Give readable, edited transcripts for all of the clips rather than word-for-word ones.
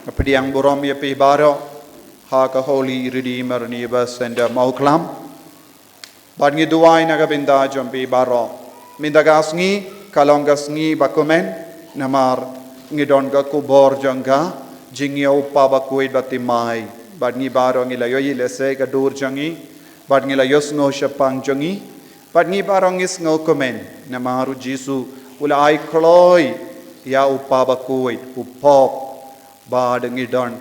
Pediang burom ya pi baro ha ka Holy Redeemer ni bas and mauklam bad ngi duai naga binda jompi baro mindagas ngi kalongas ngi bakumen namar ngi don ga kubor jangga jingya uppa bakuid batimai bad ngi baro ngi layo lese ka dur jangi bad ngi layo snow shapang jangi bad ngi baro ngi snow komen namaru jisu ulai kloi ya uppa bakuid upop bad ngi don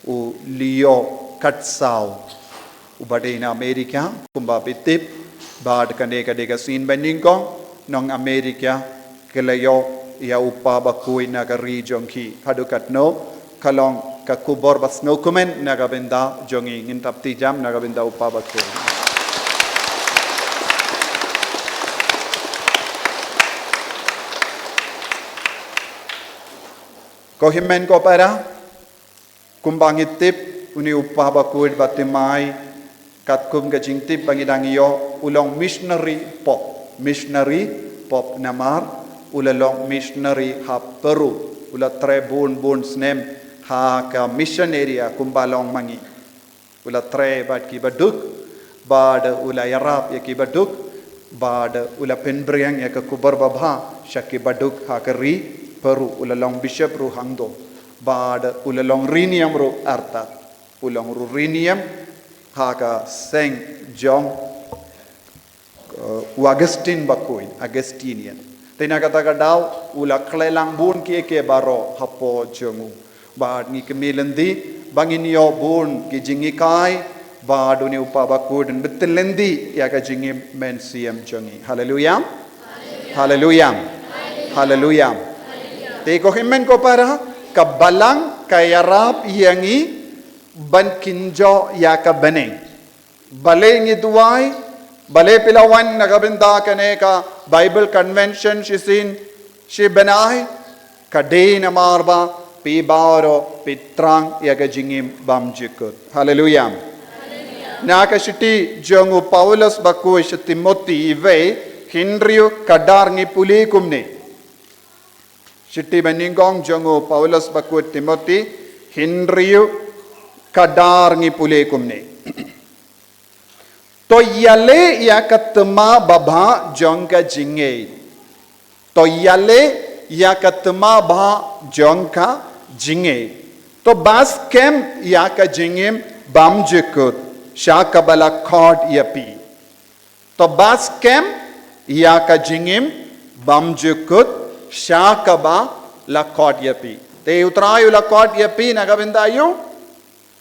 u leo katsau u badina Amerika kumba bitip bad kane kadega sin bending kong nong Amerika kelayo ya uppa bakui naga region ki hadukat no kalong ka kubor bas no kumen naga benda jongi ngintap tijam naga benda uppa bakui ko himmen ko para kumbangitip uni upah bakuid batimai katkum ke jingtip bangidang iyo ulong missionary pop namar ulalong missionary ha Peru ula trebun snem ha ka mission area kumbalong mangi ula tre bad ki baduk bad ula yarap ya ki baduk bad ula penbriang ya ka kubar babha shaki baduk ha ka ri Peru ulalong bishop ru hangdo bad ulalong riniam ru artat ulang ru riniam haka seng jong Augustine bakuin Augustinian tina kata kadau ula klelang bun ki ke baro hapo jongu bad ni kemelendi bangin yo bun ki jingi kai bad uni upa bakudin betelendi ya ka jingi mensiam jongi haleluya haleluya haleluya te ko himmen ko para kabalang kayarap yangi ban kinjo ya ka bane bale ngi duai bale pilawan nagabinda kane ka Bible convention shisin shi banai kade na marba pi baro pitrang ya ka jingim bam jikut haleluya na ka shiti jongu Paulus baku Timothy ve Hinriu kadar ngi puli kumne Shiti beningong jongo Paulus bakut Timothy Hinriu kadar ngi pule kumne to ialeh ya thma babha jongka jinge to ialeh ya thma ba jongka jinge to bas kem ya ka jingim bam jikut shakabala khod yapi to bas kem ya ka jingim bam jikut Shakaba lakot yapi. Te utrayu lakot yapi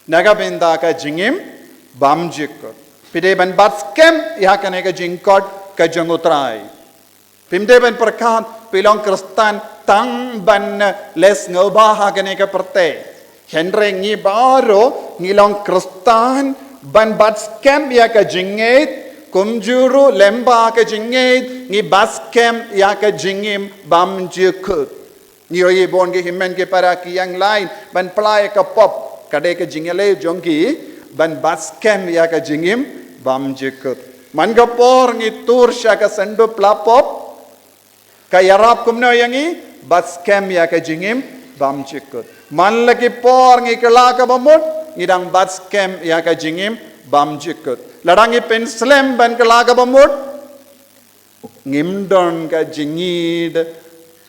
nagabinda ka jingim bam jikot. Pide ban batskem yakane ka jingkot ka jangutray. Pimde ban perkat pilong kristan tang ban les ngoba hakane ka perte. Henre ngi baro ngilong kristan ban batskem ya ka jinget kumjuru lemba ka jingit ngi baskem ya ka jingim bam jikut ni oye bon ge himmen ke para ki yang lain ban plai ka pop kade ka jingele jongki ban baskem ya ka jingim bam jikut man ga por ngi tur sha ka sandu plapop ka yarap kumno yangi baskem ya ka jingim bam jikut man lagi por ngi kala ka bamut ngidang baskem ya ka jingim bam jikut ladangi penslem ban kelaga bamut ngimdon ka jingid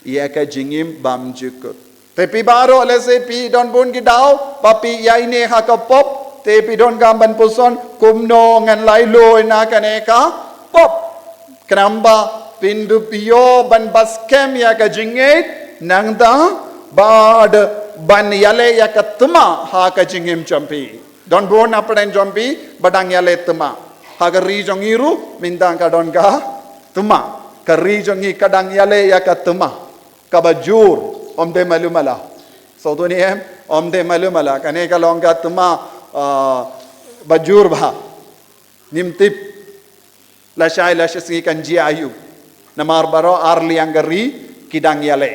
ya ka jingim bam jikut tepi baro lese pi don bun gidau papi ya ini ha ka pop tepi don gamban puson kumno ngan lailo na kaneka pop kramba pindu pio ban baskem ya ka jingid nangda bad ban yale ya ka thma ha ka jingim champi don bon apden jompi badang ialeh thma hagari jongiru mindang ka don ka thma kari jongi kadang ialeh ya ka thma kabajur omde malumala so to ni em omde malumala kane ka long ka thma bajur bha nimtip la shai la shisi kanji ayu namar baro arli angari kidang ialeh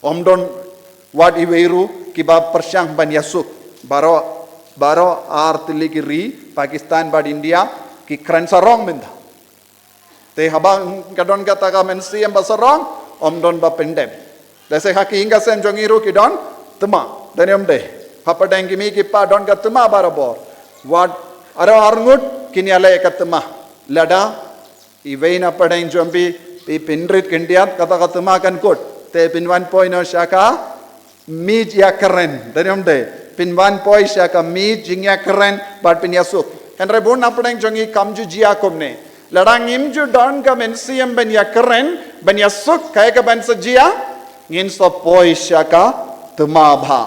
omdon wad iweru kiba persyang ban yasuk baro artili kiri Pakistan bad India ki kran sarong minda te habang kadon kata ka mensi am basarong om don ba pendem dese haki inga sen jongiru ki don thma daniam de Hapadeng kimi kipa don ka thma barabor. What aro arngut kini ialeh ka thma. Lada ivein apadeng Joby pi pinrit kindiat kata ka thma kan kut. Te pin 1 point syaka mi ya keren. Dariam de pin 1 point syaka mi jingya keren bat pin yasuk. Henry bon apadeng jongi kamju jia komne. Ladang imju don ka mensiam ben ya keren ben yasuk kaya ka ben sejia ngin so point syaka thma bha.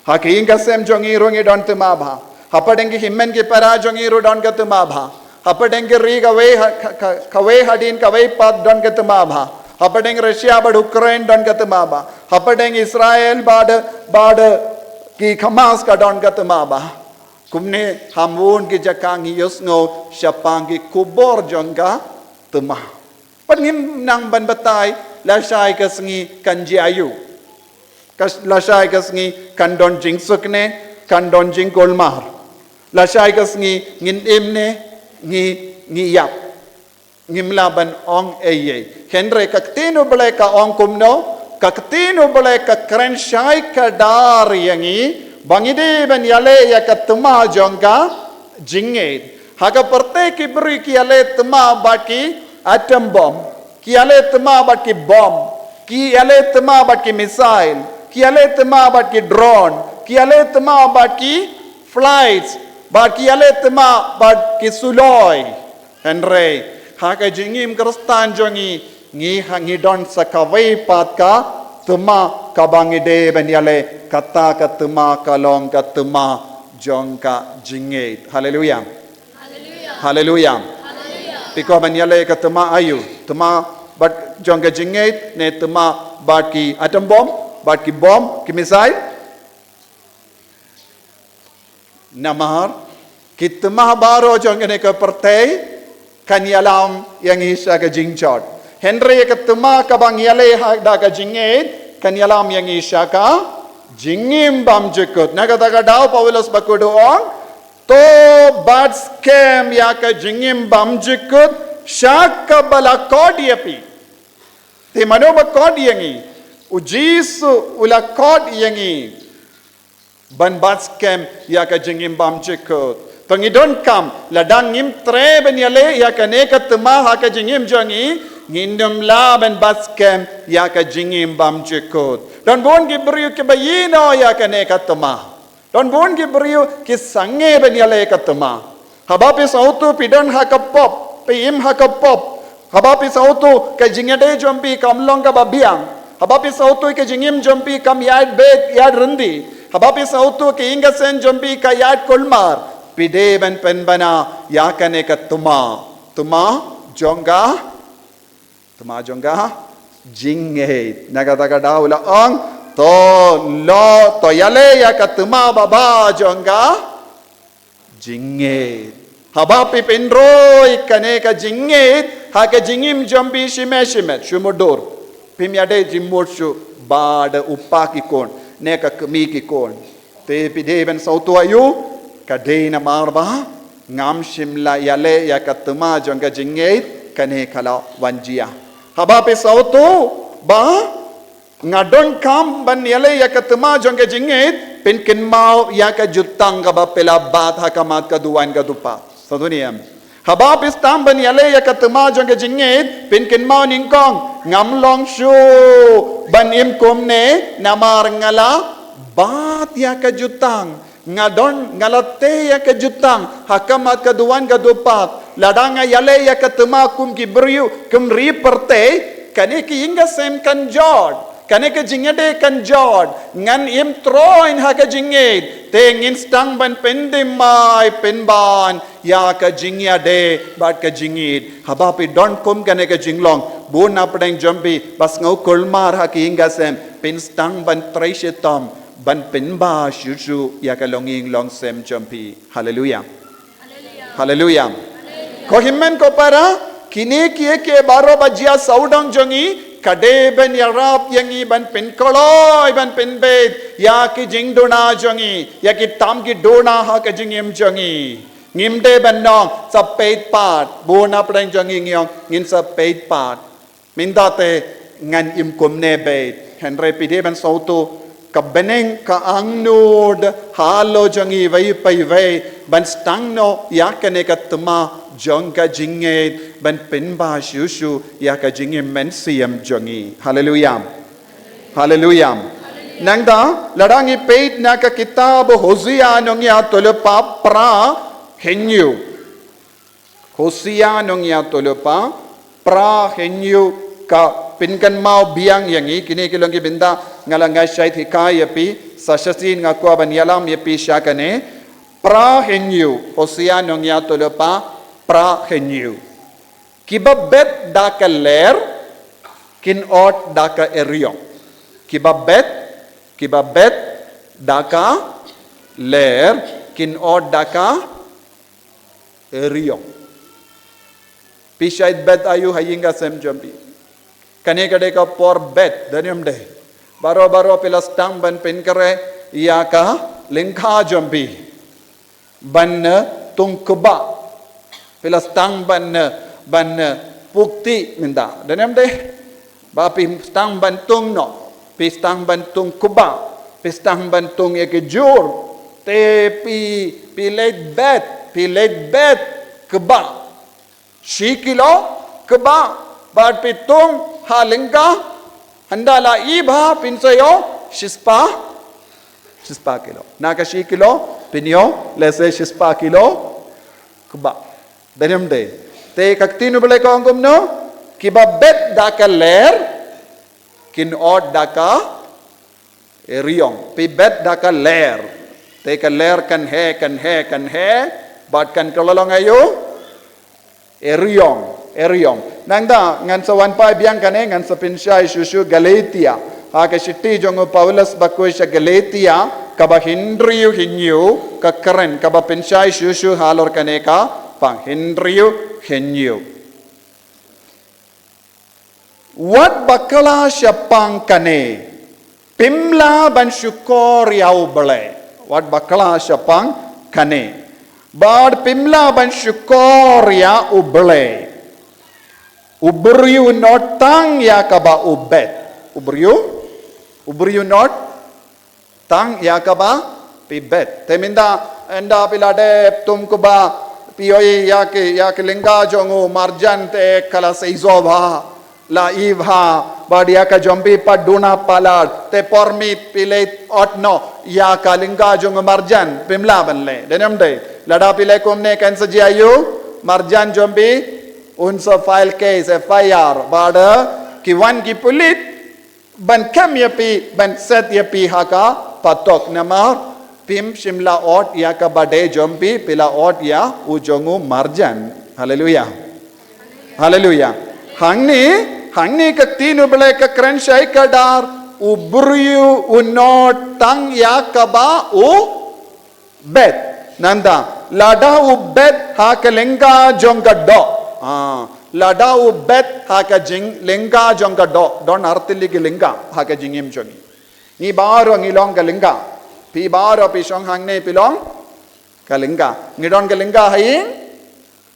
Haki inga sem jongi rongi don thma bha. Hapadengi himmen ki para jongi ru don ka thma bha. Hapadengi ri kawai hadin kawai pat don ka thma bha. Hapadeng Russia bad Ukraine don ka thma bha. Hapadeng Israel bad ki Hamas ka don ka thma bha. Kumne hamun ki jakang yusngo syapang ki kubor jonga thma. Pangim nang ban batai la shai ka sngi kanji ayu. Lasai kasngi kandon jing sukne kandon jing golmar lasai kasngi ngin imne ngi yap ngimlaban ong eye henre kaktino bale ka ong kumno kaktino bale ka kren shai ka dar yangi bangide ben ialeh ya ka thma jongka jinge haga perte ki beri ki ialeh thma baki atom bomb ki ialeh thma baki bomb ki ialeh thma baki missile ki ialeh thma bat ki drone ki ialeh thma bat ki flights bat ki ialeh thma bat ki suloi henre haka jingim kristan jongi ngi don sakawai pat ka thma ka bangide ben ialeh kata ka thma kalong ka thma jong ka jinge hallelujah hallelujah piko ben ialeh ka thma ayu thma bat jong ka jinge ne thma bat ki atom bomb bat ki bom ki missile namar kitma baro jongene ka pertei kan yalam yang isa ka jingchot henry ka tma ka bang ialeh da ka jinget kan yalam yang isa ka jingim bam jekut nagata ka daw Paulus bakudo on to bad scam ya ka jingim bam jekut shaka bala kodiapi te mano ba kodiyangi ujisu ula kod yangi ban bat scam ya ka jingim bam jekut pangidon kam ladang ngim tre ben ialeh ya ka ne ka thma ha ka jingim jongi ngindum la ben bat scam ya ka jingim bam jekut don bon ki beriu ke bayino ya ka ne ka thma don bon ki beriu ki sange ben ialeh ka thma habapi sautu pidon ha ka pop pim ha ka pop habapi sautu ka jingade Joby kamlong ka babiang habapi sautu ke jingim Joby kam yad bet yad rundi habapi sautu ke ingasen Joby ka yad kolmar pide ben penbana yakane ka tuma jonga jinge nagataga daula ong to lo to ialeh ya ka tuma baba jonga jinge habapi penroi kane ka jinge ha ka jingim Joby shimet shumodor pimyade jimmorshu bad upaki kon neka kmi ki kon te pideven sautu ayu kadena marba ngam shimla ialeh ya katma jonga jinget kane kala wanjia habape sautu ba ngadon kam ban ialeh ya katma jonga jinget pinkin mau ya ka jutang ka ba pela bat hakamat ka duwan ka dupa saduniam habapis tam ban ialeh ya katma jonga jinget pinkin mau ningkong ngamlong shu ban im komne namar ngala bat ya ka jutang ngadon ngalate ya ka jutang hakamat ka duwan ka dupat ladanga ialeh ya katma kum ki beriu kum ri perte kane ki inga sem kan jod kane ka jingade kan jod ngan im troin ha ka jinget te ngin stang ban pendimai penban ya ka jingya de bat ka jingit habapi don kum kane ka jinglong bun apdeng Joby bas ngau kolmar ha ki inga sem pin stang ban treshetam ban penba shuju ya ka longing long sem Joby hallelujah hallelujah ko himmen ko para kini kie ke baro bajia saudang jongi kade ben yarap yangi ban pen kloi ban pen bet ya ki jingdona jongi ya ki tam ki dona ha ka jingim jongi ngimde ban nong sa peit pat bona prang jongi ngiong ngin sa peit pat mindate ngan im komne bet henre pide ban sautu ka beneng ka angnod halo jongi vai pai vai ban stang no yakane ka thma jong ka jinge ban penba shushu yaka jinge mensiam jongi. Hallelujah. Hallelujah. Nangda ladangi peit na ka kitab Hosea nong ya tolupa pra henyu. Hosea nong ya tolupa pra henyu ka pinkan mau biang yangi kini kilong binda ngalanga syait hikai yapi sasasin ngakwa ban yalam yapi syakane pra henyu. Hosea nong ya tolupa pra henyu. Kibabet daka ler kinot daka eriong. Kibabet daka ler kinot daka eriong. Pishait bet ayu hayinga sem jambi. Kane kade ka por bet daniam de. Baro pilas tang ban Pynkhreh iya ka lingkha jambi. Ban tungkuba pilas tang ban pukti minda daniam de. Bapi stang ban tung no. Pistang bantung kuba, pistang bantung ekejur, te pilet bet keba, shikilo keba, bad pitung halingka, handala ibha pinsayo shispa kilo, naka shikilo pinyo lese shispa kilo keba, daniam de, te kaktinu bele ko angkum no, kiba bet daka ler. Kinot daka eriong. Pibet daka ler. Teka ler kan he. Bat kan kalolong ayo. Eriong. Nangda ngan sa wanpa biang kane ngan sa pinsay shushu Galatia. Haka shiti jongo Paulus bakoy sa Galatia. Kaba hindriyo hinyo. Kakaren kaba pinsay shushu halor kane ka. Pang hindriyo hinyo. Wat bakala syapang kane pimla ban syukor yau bele. Wat bakala syapang kane bad pimla ban syukor ya ubele. Uberyu notang ya kaba ubet. Uberyu not tang ya kaba pibet. Teminda enda pilade tum kuba pioi ya ke lingga jongu marjan te kala seizova. La ivha badia ka jombi paduna palad te pormit pilet otno ya kalinga jong marjan pimla banle denam de lada pile komne kan sajiayu marjan jombi unsa file case FIR bada ki wan ki pulit ban kam yapi ban set yapi haka patok nama pim shimla ot ya ka bade jombi pila ot ya ujongu marjan. Hallelujah. Hallelujah. Hangni ka tinu bele ka krenshai ka dar ubriyu unot tang ya kaba u bet nanda lada u bet ha ka lenga jonga do lada u bet ha ka jing lenga jonga do don artili ki lenga ha ka jingim jongi ni baro ngilong ka lenga pi baro pi song hangne pilong ka lenga ngidon ka lenga haing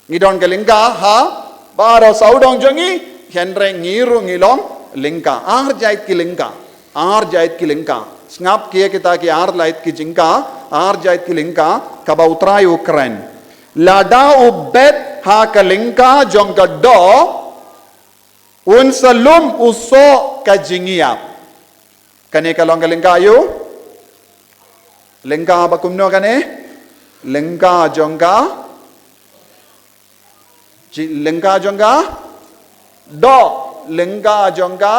ngidon ka lenga ha baro saudong jongi Henry ngiru ngilong lingka jait ki lingka sngap kiye kita ki lait ki jingka jait ki lingka kaba utrai Ukraine lada ubet ha ka lingka jongka do un salum uso ka jingiap kane ka long ka lingka ayu lingka bakumno kane lingka jongka do lingga jongga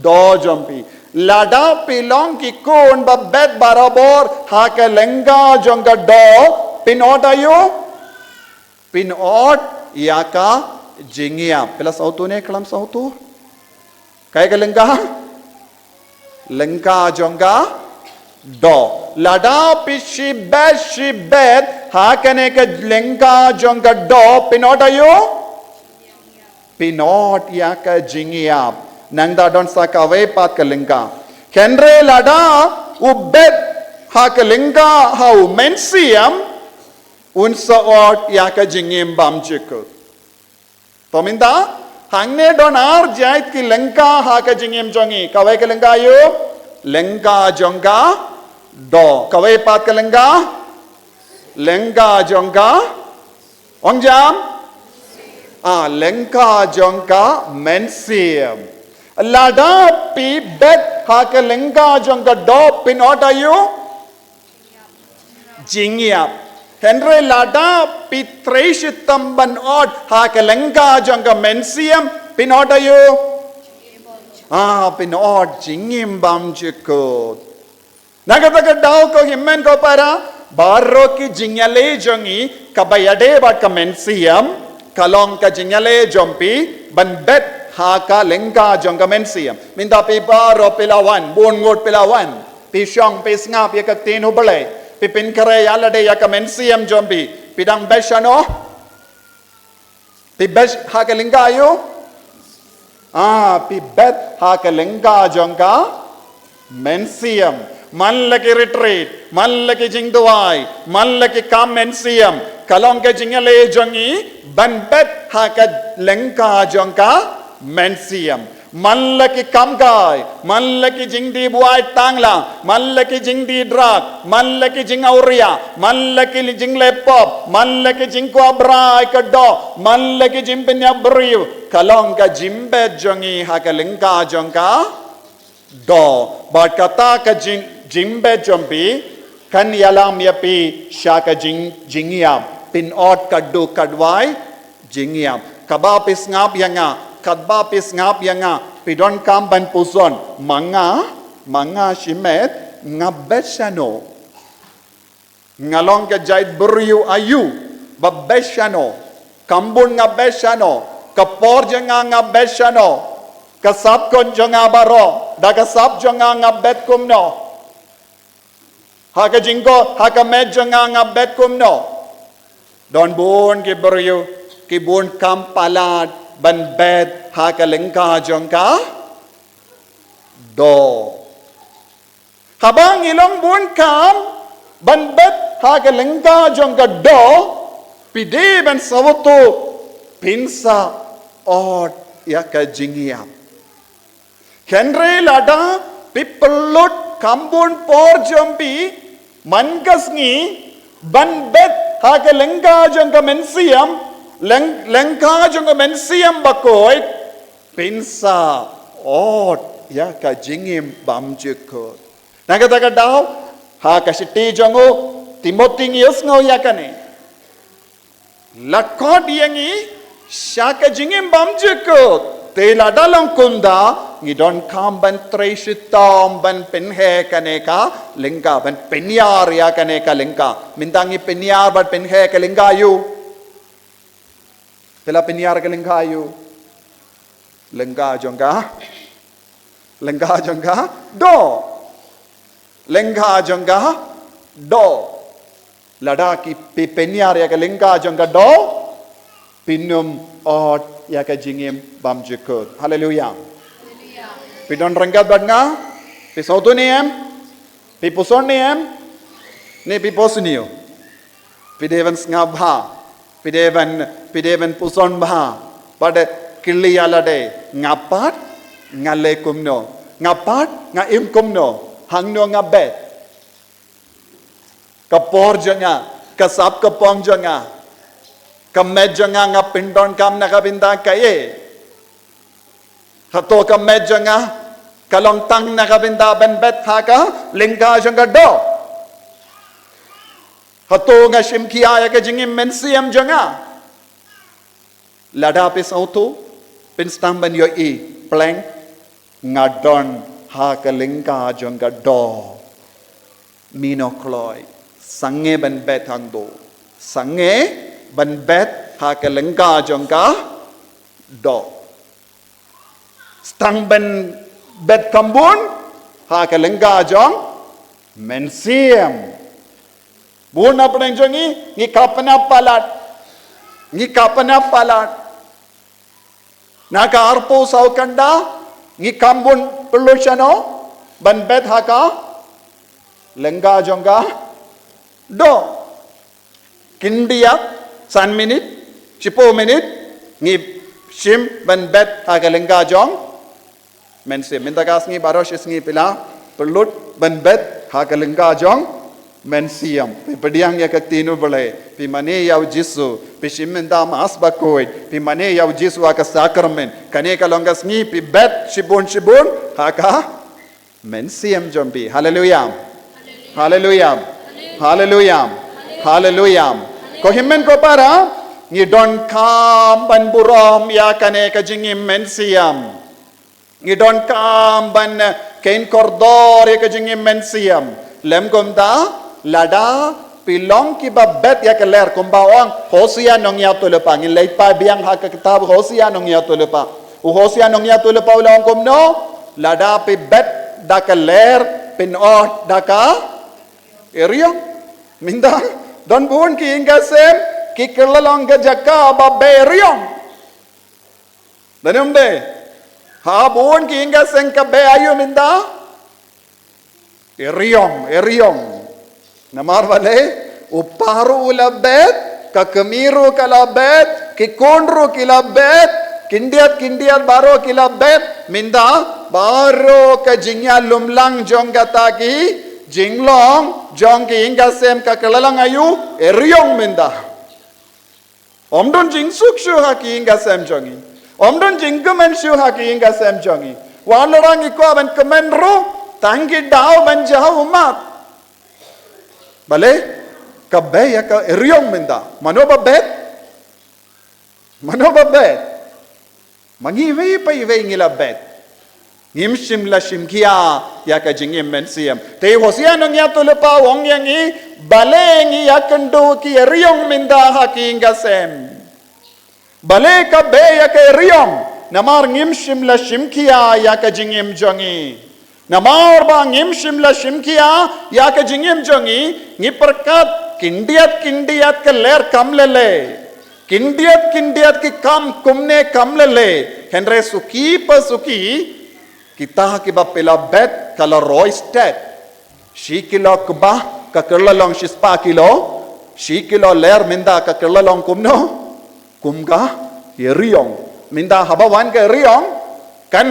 do jompi lada pilong ki kun babet barabor ha ka lingga jongga do pinot ayo pinot yaka jingia pela sautu ne kalam sautu kai ka lingga jongga do lada shibet ha kane ka lingga jongga do pinot ayo Pinot yaka jingiap nangda don sakawe pat kalinga Pynkhreh lada ubet ha kalinga hau mensiam unsa ot yaka jingim bamchik tominda hangne don jait ki lengka ha ka jingim jongi kawe kalinga yu lengga jongga do. Kawai pat ke lengga jongga ong jam lengga jongga mensiam. Lada pi bet ha ke lengga jongga do pin otayu jingiap. Henry lada pi treishitam ban od ha ke lengga jongga mensiam pin otayu pin od jingim bam jikot. Nagataga daw ko himmen ko para baro ki jingyale jongi kabayade bat ka mensiam kalong ka jingyale jompi ban bet ha ka lengga jongga mensiam. Minta pi baro pilawan bungut pilawan pi syong pi sngap ya ka tinu balay pi Pynkhreh ialeh ya ka mensiam jompi pidang beshano pi besh ha ka lengga ayu pi bet ha ka lengga jongga mensiam. Man laki retreat, man laki jingduai, man laki kam mensiam, kalong ke jingale jongi, ban bet ha ka lengka jongka mensiam. Man laki kam gai, man laki jingdi buai tanglang, man laki jingdi drak, man laki jing auria, man laki jing lepop, man laki jing kwa brai ka do, man laki jing penya beriu, kalong ka jimbe jongi ha ka lengka jongka do. Bat kata ka jimbe jompi kan yalam yapi syaka jingiam pin ot kaddu kadwai jingiam kaba pis ngap yanga kadba pis ngap yanga pidon kam ban puson manga shimet ngabeshano ngalong ka jait beriu ayu babeshano kambun ngabeshano kapor janga ngabeshano kasap kon janga baro da kasap janga ngabet kumno haka jingko haka medjo nga bet kumno don bun ki beriu ki bun kampalat ban bet haka lengka jongka do. Habang ilong bun kam ban bet haka lengka jongka do pide ban sawoto pinsa ot yaka jingiam. Henry lada pipelut kambun por jompi mankas ngi ban bet ha ke lengka jongka mensiam lengka jongka mensiam bakoi pinsa ot ya ka jingim bam jikot. Nagataga daw ha ka siti jongo Timothy yusngo ya kane lakot yangi syaka jingim bam jikot tela dalang kunda ngidon kam ban treishitam ban Pynkhreh kaneka lengka ban penyar ya kaneka lengka mintangi penyar ban Pynkhreh ke lengka yu pela penyar ke lengka yu lengka jongka do lengka jongka do ladaki pi penyar ya ke lengka jongka do pinum ot ya ka jingim bam jikot. Haleluya. Pi don rengkat bat nga pi sautu ni pi puson ni pi posniyo pi devan sngap bha pi devan puson bha pada kili alade ngapat ngale kumno ngapat nga im kumno hangno ngabet kapor janga kasap kapong janga kamed janga nga pindon kam nakabinda kaye hato kamed janga kalong tang nakabinda ben bet haka lingka janga do hato nga shimkia ya ka jingim mensiam janga lada pis auto pinstam ban yo pleng ngadon haka lingka janga do mino kloi sange ben bet hangdo sange ban bet haka lengka jongka do stang ban bet kambun haka lengka jong mensiam bun apne jongi ngi kapana palat naka arpo saukanda ngi kambun pelushano ban bet haka lengka jongka do kindiak 3 minit 10 minit ngi shim ban bet haka lengka jong mensim minta kas ngi baros ngi pila pelut ban bet ha ka lengka jong men siam pi pediang ya ka tinu bele pi mane yau jisu pi shimenda mas bakut pi mane yau jisu ka sakramen kane ka longas ngi pi bet shibun ha ka men siam jombi hallelujah hallelujah hallelujah hallelujah ko himmen ko para ni don kam ban burom ya kane ka jingim men siam ni don kam ban kain kordor ya ka jingim men siam lem kom da lada pilong ki babet ya keler kumbawang Hosea nong ya tulepa ngin leit pa biang ha ka kitab Hosea nong ya tulepa Hosea nong ya tulepa ulang kumno lada pi bet da keler pinot da ka iriyo minda don bun ki ingasem ki kelalong ga jaka baberiyo danum de ha bun ki ingasem ka be ayu minda iriyo namar vale uparu ulabet kakemiru kalabet kikondru kilabet kindiat baro kilabet minda baro ka jingya lumlang jong gataki jinglong jong ki ingasem ka kelalang ayu eriong minda omdon jingsuk shu ha ki ingasem jongi omdon jingkumen shu ha ki ingasem jongi walorang iko ban kemenru tanggi dau ban jauh umat bale kabe ya ka eriong minda mano babet mangiwe pa iwe ngilabet ngimshim la shimkia ya ka jingim mensiam te Hosea nong ya tulepa wong yang i bale ngi ya kendo ki eriong minda ha ki ingasem bale kabe ya ka eriong namar ngimshim la shimkia ya ka jingim jongi namar ba ngimshim la shimkia ya ka jingim jongi ngi perkat kindiat ke ler kamlele kindiat ki kam kumne kamlele henre suki pasuki kita ki ba pela bet kala roistet shi kilo kba ka kerlalong shispa kilo shi kilo ler minda ka kerlalong kumno kumga yeriong minda habawan ka riong kan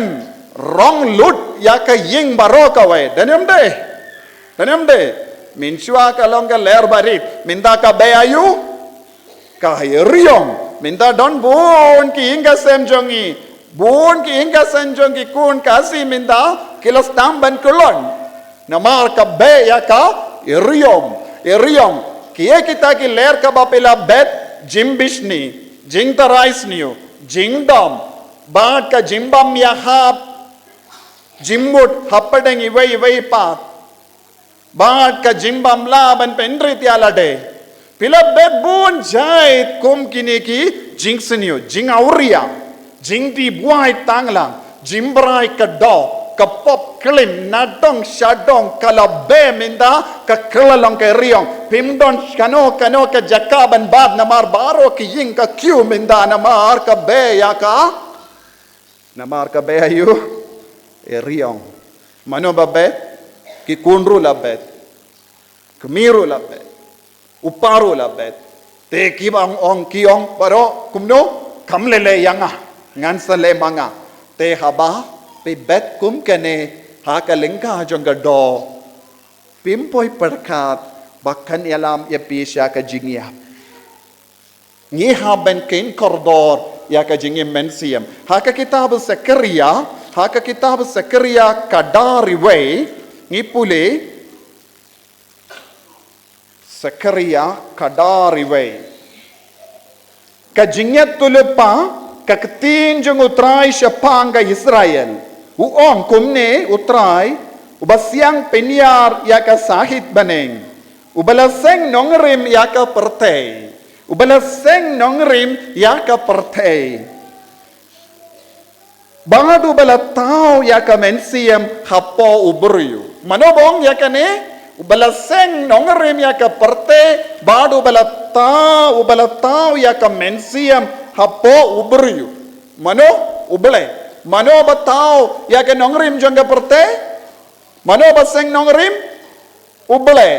rong lut ya ka ying baro ka we danam de min shua ka long ka ler barit minda ka bayu ka riong minda don bun ki inga sem jongi bun ki inga sem jongi kun kasi minda kilos tamban kulon namar ka be ya ka riong kiye kita ki ler ka ba pela bet jimbishni jing tarais niu jing dom bat ka jimbam ya hap jimbut happadeng iwai pat bat ka jimbam laban pendrit yalade pila bet bun jai kum kini ki jingsniu jing auria jing di buai tanglang jimbrai ka do ka pop klim nadong shadong kala be minda ka kelalong ka riong pimdon kano ka jakaban bab namar baro ki ying ka kyu minda namar ka be ya namar ka be ayu riong mano babet ki kunru labet kemiru labet uparu labet te kibang ong kiong paro kumno kamlele yanga ngan sale manga te haba pe bet kum kane ha ka lengka jong ga do pimpoi perkat bakkan yalam ya pisya ka jingya ngi ha ben ken kordor ya ka jingim mensiam ha ka kitab Sekaria kadari we ngipule Sekaria kadari we kajinget tulepa kaketin jong utrai syapanga Israel uong kumne utrai ubasiang penyar ya ka sahit baneng ubalaseng nongrim ya ka pertei ubalaseng nongrim ya ka pertei bangadu balatau ya ka mensiam hapo uburiu manobong ya ka ne ubalaseng nongrim ya ka perte badu balatau ya ka mensiam hapo uburiu mano ubele mano batau ya ka nongrim jong ka perte mano baseng nongrim ubele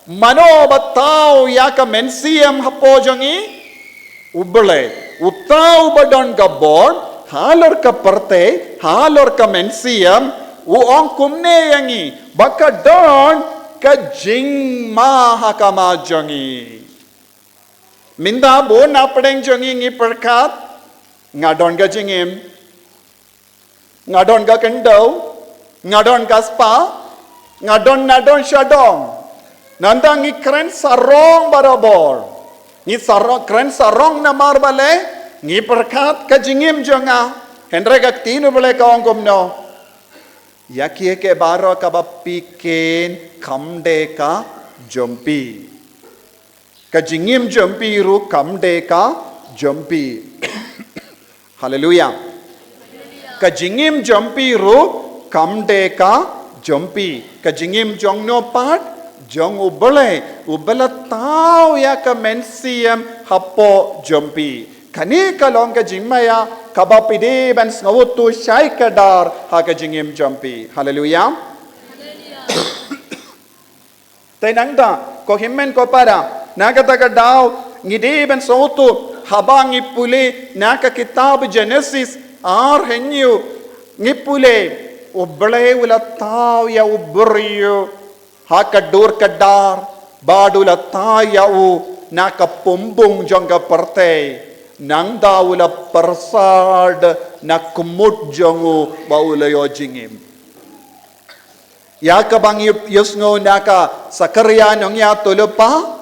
mano batau ya ka mensiam hapo jongi ubele utau badon ka bon halor ka perte halor ka mensiam uong kumne yangi baka don ka jing ma hakama jongi minda bo na pedeng jongi ngi perkat ngadon ka jingim ngadon ka kendau ngadon ka spa ngadon syadong nandang ngi kren sarong barabor ngi kren sarong na marbale ngi perkat ka jingim jonga hendra ka tinu bele ka ongkom no yakie ke baro ka bapiken kamde ka jompi ka jingim jompi ru kamde ka jompi haleluya ka jingim jompi ru kamde ka jompi ka jingim jongno pat jong ubala tau ya ka mensiam hapo jompi kani kalong ka jingmaya kabapide ban Sngewtu syai kadar ha ka jingim jompi haleluya tenangda ko himmen ko para nakata ka daw ngide ban Sngewtu habang ipuli naka kitab Genesis henyu ngipule ubale wala taw ya ubriyo ha kadur kadar badula taya u naka pumbung jongga partay nang dawula persad na kumut jongu baula yo jingim ya ka bang yusngo naka sakarya nong ya tulupa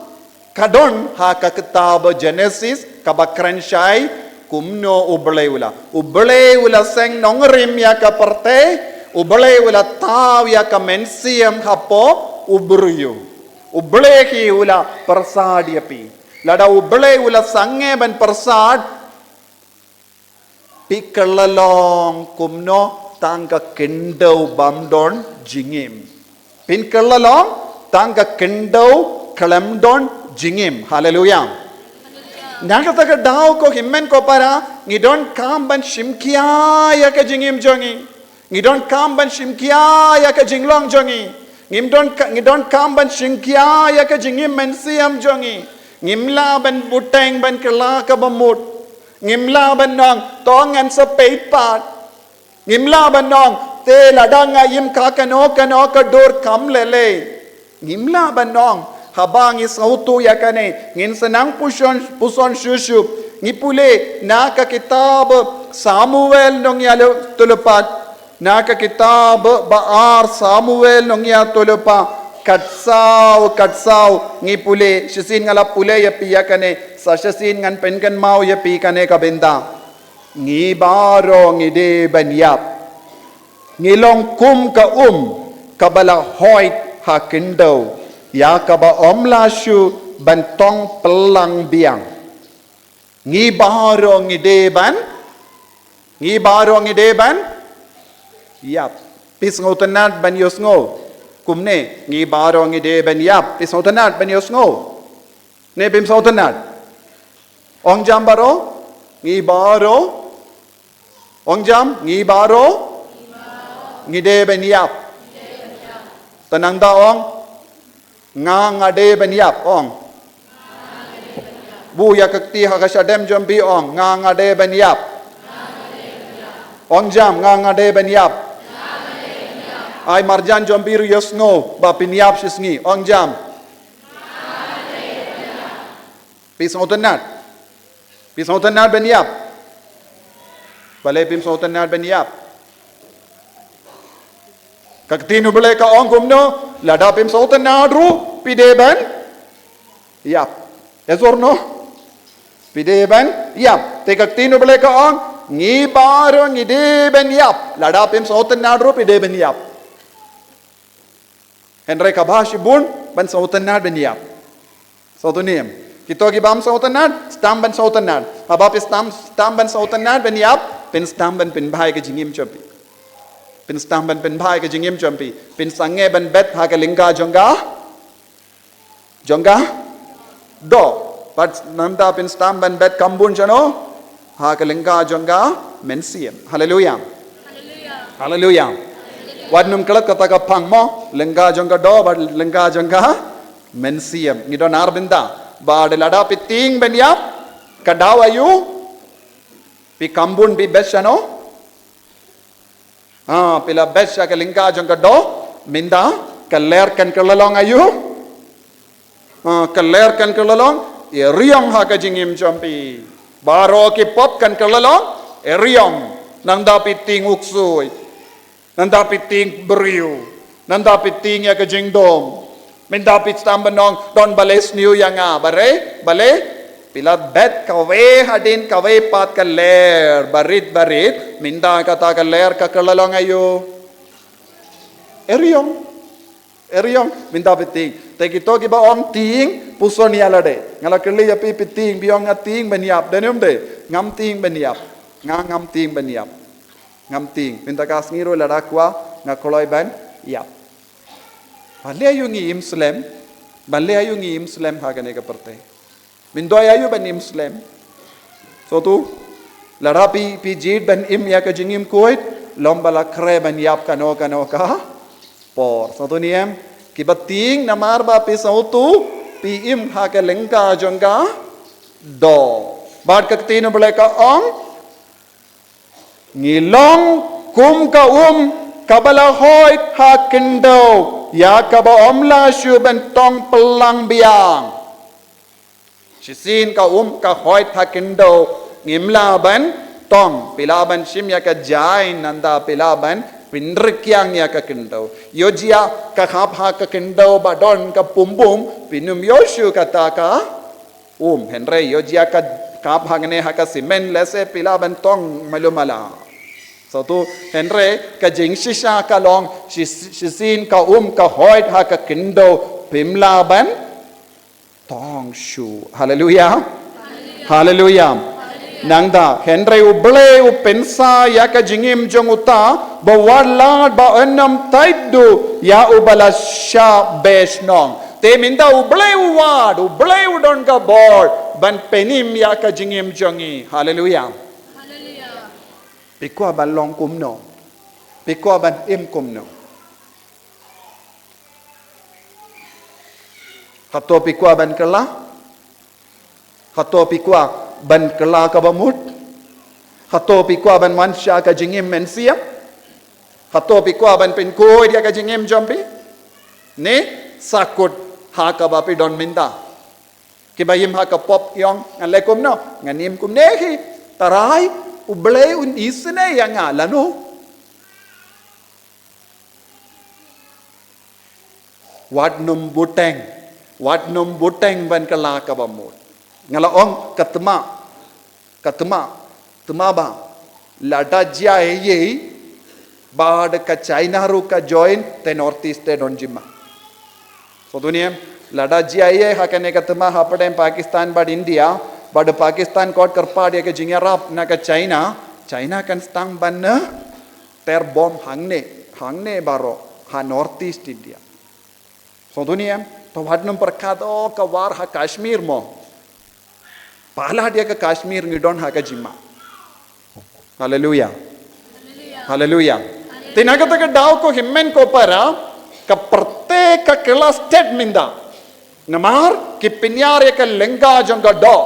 kadon ha ka kitab Genesis kabakran syai kumno ublay wala seng nongrim ya ka parte ublay wala taw ya ka mensiam hapo ubriyo ublay ki wala persad yapi lada ublay wala sange ban persad pikallalong kumno tangka kendau bamdon jingim pinkallalong tangka kendau kalamdon jingim haleluya nakataka daw ko himmen ko para ngidon kamban shimkia ya ka jingim jongi ngidon kamban shimkia ya ka jinglong jongi ngidon kamban shimkia ya ka jingim mensiam jongi ngimla ban buteng ban kala ka bamut ngimla ban nong tongan sa peipat ngimla ban nong te ladanga yim ka kano ka dor kam lele ngimla ban nong habang Sngewtu ya kane ngin sanang puson syusyup ngipule naka kitab Samuel nong ya tulupat naka kitab Baar Samuel nong ya tulupa katsaw ngipule syasin ngala pule ya piya kane sa syasin ngan penkan mau ya pi kane kabenda ngibaro ngide banyap ngilong kum ka kabala hoit hakindau ya kaba omlasyu bantong pelang biang ngibaro ngide ban yap pis Sngewtynnat ban yosngo kumne ngibaro ngide ban yap pis Sngewtynnat ban yosngo ne pim Sngewtynnat ong jam baro ngibaro ong jam ngibaro ngide ban yap tanang daong ngade ban yap ong bu ya kakti hakasadem jombi ong ngade ban yap ong jam ngade ban yap ay marjan jombiru yosno ba pinyap sisngi ong jam pis Sngewtynnat ben yap bale pim Sngewtynnat ben yap kaktinu bale ka ong kumno lada pim Sngewtynnat ru pide ban yap esorno pide ban yap te kaktinu bale ka ong ngibaro ngide ben yap lada pim Sngewtynnat ru pide ben yap Henry kabashibun ban Sngewtynnat ben yap Sngewtynniam kito gi bam Sngewtynnat stam ban Sngewtynnat haba pis stam ban Sngewtynnat ben yap pin stam ban pin bhai ke jingim chopi pin stam ban pin bhai ke jingim chopi pin sange ban bet ha ke linga jonga do but nanda pin stam ban bet kambun chano ha ke linga jonga mensiam hallelujah hallelujah wadnum kelat kata ka pangmo lenga jongga do bad lenga jongga mensiam ngidon arbinda bad lada piting ben yap kadaw ayu pi kambun bi besano Pila besha ka lingka jong ka do minda kaler kan kelalong ayu kaler kan kelalong riang ha ka jingim jampi baro ki pop kan kelalong riang nang dapat ting uksui nang dapat ting beriu nang dapat ting ya ka jingdom min dapat stambanong don bales niu yang bare bale pila bet kawe hadin kawe pat ka ler barit minda kata ka ler ka kelalong ayo eriong minda piting tekito ki ba ong ting puson yala de ngala keli ya pi piting biong ngating beniap denum de ngam ting beniap ngam ting beniap ngam ting minda kas ngiro lara kwa ngakoloi ban yap bale ayu ngi Muslim hagane ka perte Mindoy ayu ban Muslim. So tu lara pi jid ban ya ka jingim kuit lombala kre ban yap kano ka por. So tu niem ki bating namar ba pi sautu pi ha ka lengka jongka do. Bad ka tino bale ka ong ngilong kum ka kabala hoit ha kendo ya ka ba omla shu ban tong pelang biang. Shisin ka ka hoit ha kendo ngimla ban tong pilaban shim ya ka jain nanda pilaban pinrikyang ya ka kendo yojia ka khap ha ka kendo badon ka pumbum pinum yoshu kata ka henre yojia ka khap hangane ha ka simen lese pilaban tong malumala so tu henre ka jingshisha ka long shisin ka ka hoit ha ka kendo pimlaban tong shu hallelujah hallelujah nangda henry uble pensa ya ka jingim jong uta ba wala ba enam taidu ya ubala sha besnong te minda uble udon ka bor ban penim ya ka jingim jongi hallelujah pikwa ban long kumno pikwa ban im kumno Kato pikwa ban kela ka bamut kato pikwa ban mansya ka jingim mensia kato pikwa ban pinkoi dia ka jingim jampi ne sakut ha ka ba pi don minda kibayim ha ka pop yong ngalekum no nganim kum nehi tarai uble un isne yang alano wat num buteng ban kala ka bamut ngalaong thma ba lada jia ye bad ka China ru ka join te northeast te don jima so dunia lada jia ye hakane ka thma hapadem Pakistan bad India bad Pakistan kot karpa dia ke jingarap na ka China kan stang ban ter bom hangne baro ha northeast India so dunia to vadnum perkato ka war ha Kashmir mo pala dia ke Kashmir ngidon ha ka jima hallelujah tinaga ka daw ko himmen ko para ka प्रत्येक ka kela state minda namar ki pinyare ka lenga janga do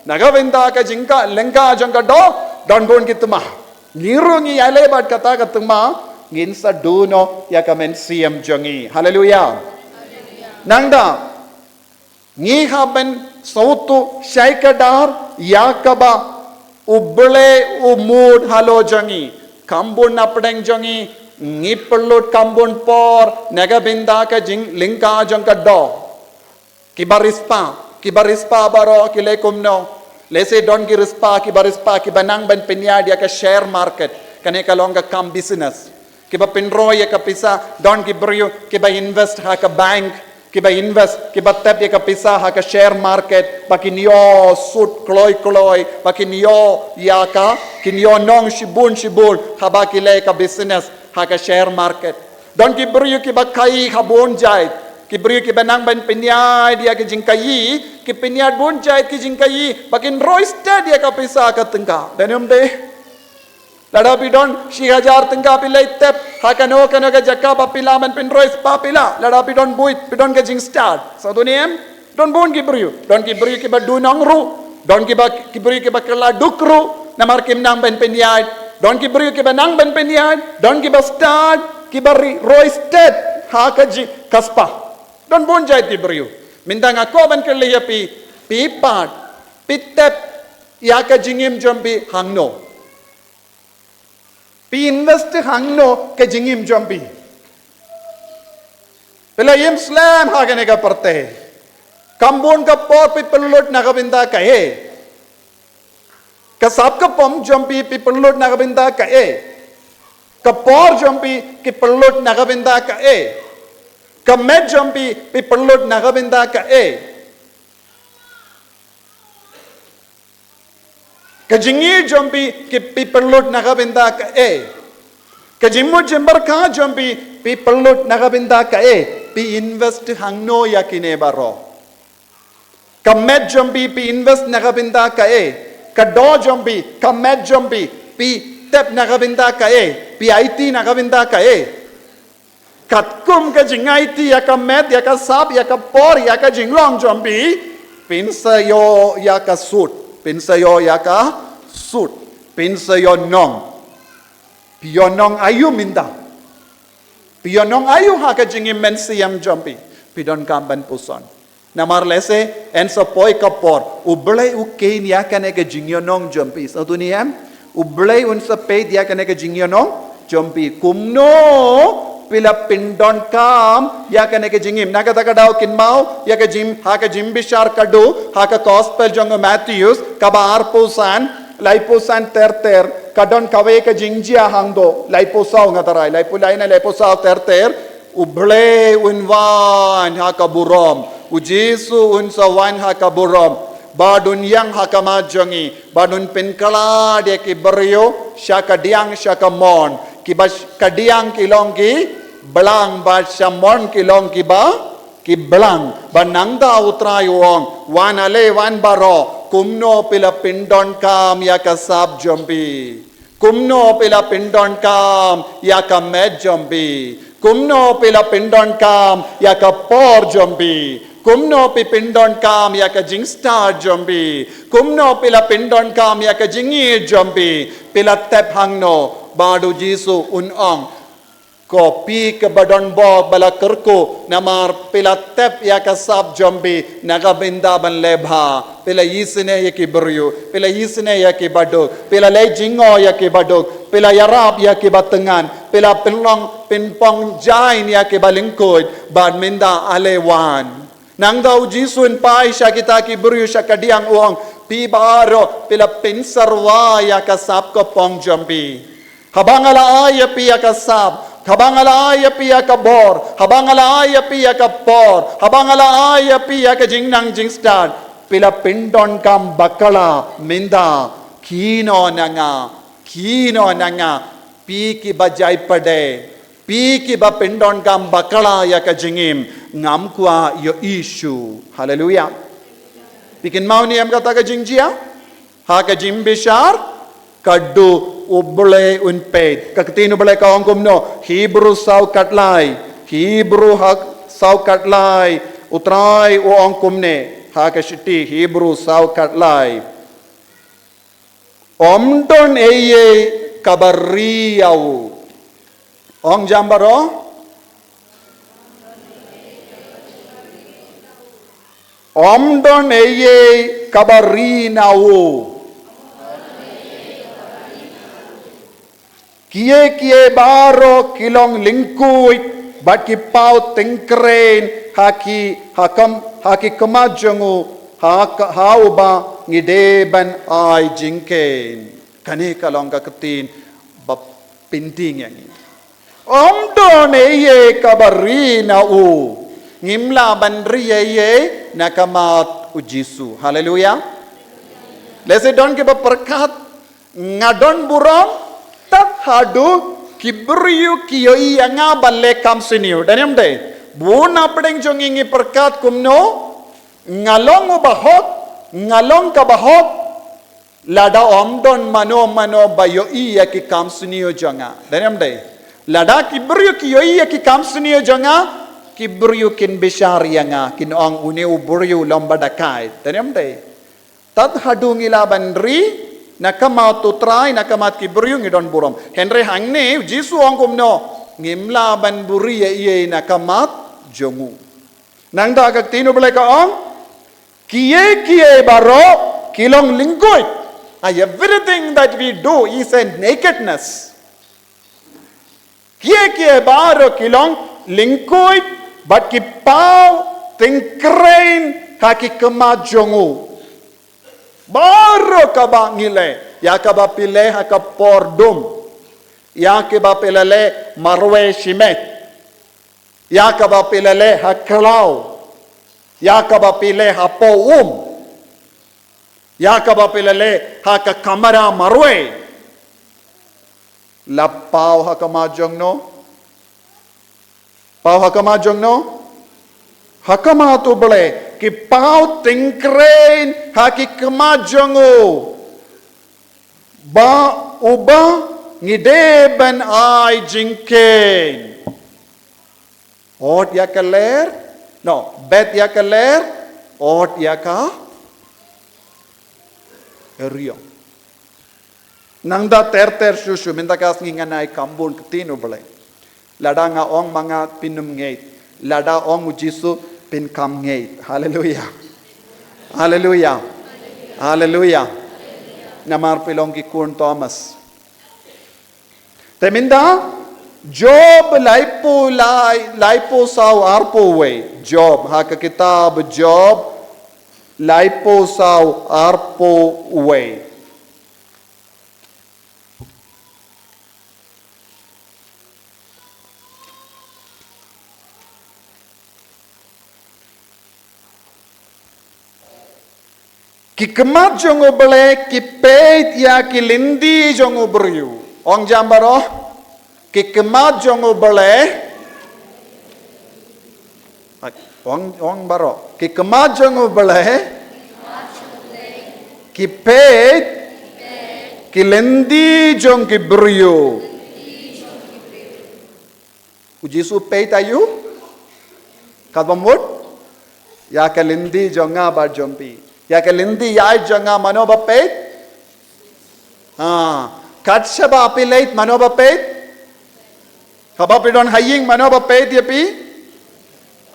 nagavinda ka jinka lenga janga do don bon ki tuma ngirungi ialeh bat kata ka tuma nginsa duno ya ka men siam jangi hallelujah nangda ngi haben sautu shaikadar yakaba uble umud halo jangi kambun apdeng jangi ngi perlut kambun por nagabinda ka jing lingka jang ka do kibarispa baro kilekum no lese don ki rispa ki banang ban penya dia ka share market kane ka longa kam business kiba pinroy ka pisa don ki brio kiba invest ha ka bank kiba invest kiba tap dia ka pisa ha ka share market pakinyo sut kloi pakinyo ya ka kinyo nong shibun haba kile ka business ha ka share market don ki brio kiba kai habon jai ki brio kiba nang ban penyai dia ki jingkai ki penyai bon jai ki jingkai pakin roiste dia ka pisa ka tengka denum de lada pidon 1000 tengka pilai tep hakano ka jakka papila man pin rois papila lada pidon buit pidon ka jing start so duniem don bon ki brio ki ba dunang ru don ki brio ki ba kala dukru namar kim nang ban penyai Don kibrio kiba nang ban penyad, don kiba start, kiba roisted, hakaji kaspa. Don bonjay kibrio. Mindang ako ban kerliya pi part, pitep, yaka jingim jombi hangno. Pi invest hangno ke jingim jombi. Pila yim slam hagane ka parte. Kambun ka por pi pelot nakabinda kahe. Kasap ka pom jombi pi pelot nakabinda kae. Kapor jombi ki pelot nakabinda kae. Kamed jombi pi pelot nakabinda kae. Kajingi jombi ki pi pelot nakabinda kae. Kajimu jimbar ka jombi pi pelot nakabinda kae. Pi invest hangno yakine baro. Kamed jombi pi invest nakabinda kae. Kado jombi, kamed jombi, pi tep nakabinda kae, pi IT nakabinda kae. Katkum ka jing IT ya ka med ya ka sap ya ka por ya ka jinglong jombi, pinsayo ya ka suit, pinsayo ya ka suit, pinsayo nong. Pionong ayu minda. Pionong ayu ha ka jingim mensiyam jombi, pidon kamban puson. Namar lese en sa poi kapor ublay u kane ya kanega jingyonong jompi sa tuniyam ublay un sa paid ya kanega jingyonong jompi kumno pila pindon kam ya kanega jingim nagataka daw kinmao ya ka jim ha ka jim bishar kadu ha ka gospel jong Matthews kabar pusan laipusan terter kadon kawe ka jingjia hangdo laipusaw ngataray laipulay na laipusaw terter ublay unwan ha ka burom Ujisu unsa wan hakaburom badun yang hakamajongi badun penkala de ki beryo syaka diang syaka mon ki bas kadiang kilong ki belang ba syamon kilong ki ba ki belang banangda utrayong wan ale wan baro kumno pila pindon kam ya kasab jombi kumno pila pindon kam ya ka med jombi kumno pila pindon kam ya ka por jombi Kumno pi pindon kam ya ka jing star jombi. Kumno pila pindon kam ya ka jingi jombi. Pila tep hangno badu jisu unong. Ko pi ke badon bog bala kerku namar pila tep ya ka sab jombi naga binda ban lebha. Pila yisine ya ki beryu. Pila yisine ya ki baduk. Pila le jingo ya ki baduk. Pila yarap ya ki batengan. Pila pinlong pinpong jain ya ki balingkud. Bad minda alewan. Nang daw jisun pai siya kita ki buru siya kadiang uang pi baro pila pinsarwa ya kasap ko pong jombi habang alaaya pi ya kasap habang alaaya pi ya kabor habang alaaya pi ya kapor habang alaaya pi ya ka jingnang jingstan pila pindon kam bakala minda kino nanga pi ki bajai pade pi ki ba pindon kam bakala ya ka jingim ngam kwa yo issue hallelujah bikin mau ni am kata ka jingjia ha ka jim bishar kaddu uble unpaid kakatino balay ka ong kumno Hebrew saw katlay Hebrew hak saw katlay utray o ong kumne ha ka shiti Hebrew saw katlay omdon eye kabariyaw ong jambaro omdon eye kabarinawo kie baro kilong lingkuy bat ki pau Pynkhreh haki kemajongu hauba ngideban ay jingken kani kalong kaketin bap pinting yang ini omdon eye kabarinawo ngimla bandri ye nakamat ujisu haleluya lese don ke berkat ngadon buram tat haduh kibriyu kiyoi anga balle kam siniu daniam de buna pedeng jongingi berkat kumno ngalong ka bahot lada omdon mano bayoi ya ki kam siniu jonga daniam de lada kibriyu kiyoi ya ki kam siniu jonga kibriyu kin bishar yanga kin ong une uburyu lomba dakai tanyam dai tat hadu ngila bandri nakamat tu try nakamat ki buriu ngidon burom henry hangne jisu ong kumno ngimla ban buri ye nakamat jongu nangda agak tinu bele ka ong kiye baro kilong lingkoit everything that we do is a nakedness kiye baro kilong lingkoit but ki pau Pynkhreh haki kemat jongu baro kaba ngile ya kaba pile haka pordum ya kaba pilele marwe shimet ya kaba pilele haklau ya kaba pile hapoum ya kaba pilele haka kamara marwe lapau haka majongno pau haka majongno hakama tu bele ki pau Pynkhreh haki kemajongu ba uba ngideben ai jingken ot ya keler no bet ya keler ot ya ka riyo nangda ter susu minta kas nginganai kambun ketinu bele lada nga ong mga pinum ngeit lada ong ujisu pin kam ngeit hallelujah hallelujah hallelujah namar pilong ki kun Thomas teminda Job laipo saw arpo way Job haka kitab Job laipo saw arpo way ki kemat jongo bele ki peit ya ki lindi jongo beriu ong jambaro ki kemat jongo bele ong baro ki kemat jongo bele ki peit ki lindi jong ki beriu ujisu peit ayu kadbamut ya ka lindi jonga bar jompi ya ke lindi yai janga manobapet katshaba apilait manobapet kabapidon haying manobapet yapi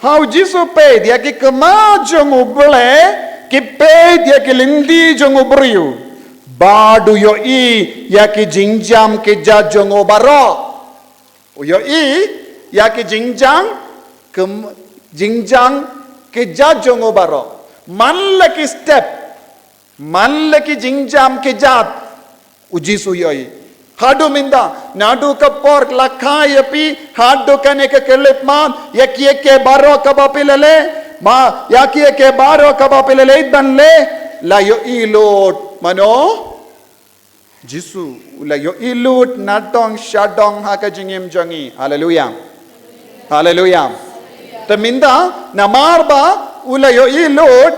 how jisu pet ya ki kema jong ubele ki pet ya ki lindi jong ubriu badu yo I ya ki jingjam ki ja jong ubaro yo I ya ki jingjang ki ja jong ubaro man ki step man ki jingjam ki jat ujisu yoi hadu minda nadu ka pork lakha yapi hadu kane ka kelip man yakie ke baro kabapilele ma yakie ke baro kabapilele danle la yo ilot mano jisu la yo ilut natong shadong haka jingim jangi hallelujah hallelujah teminda namarba ula yo ilot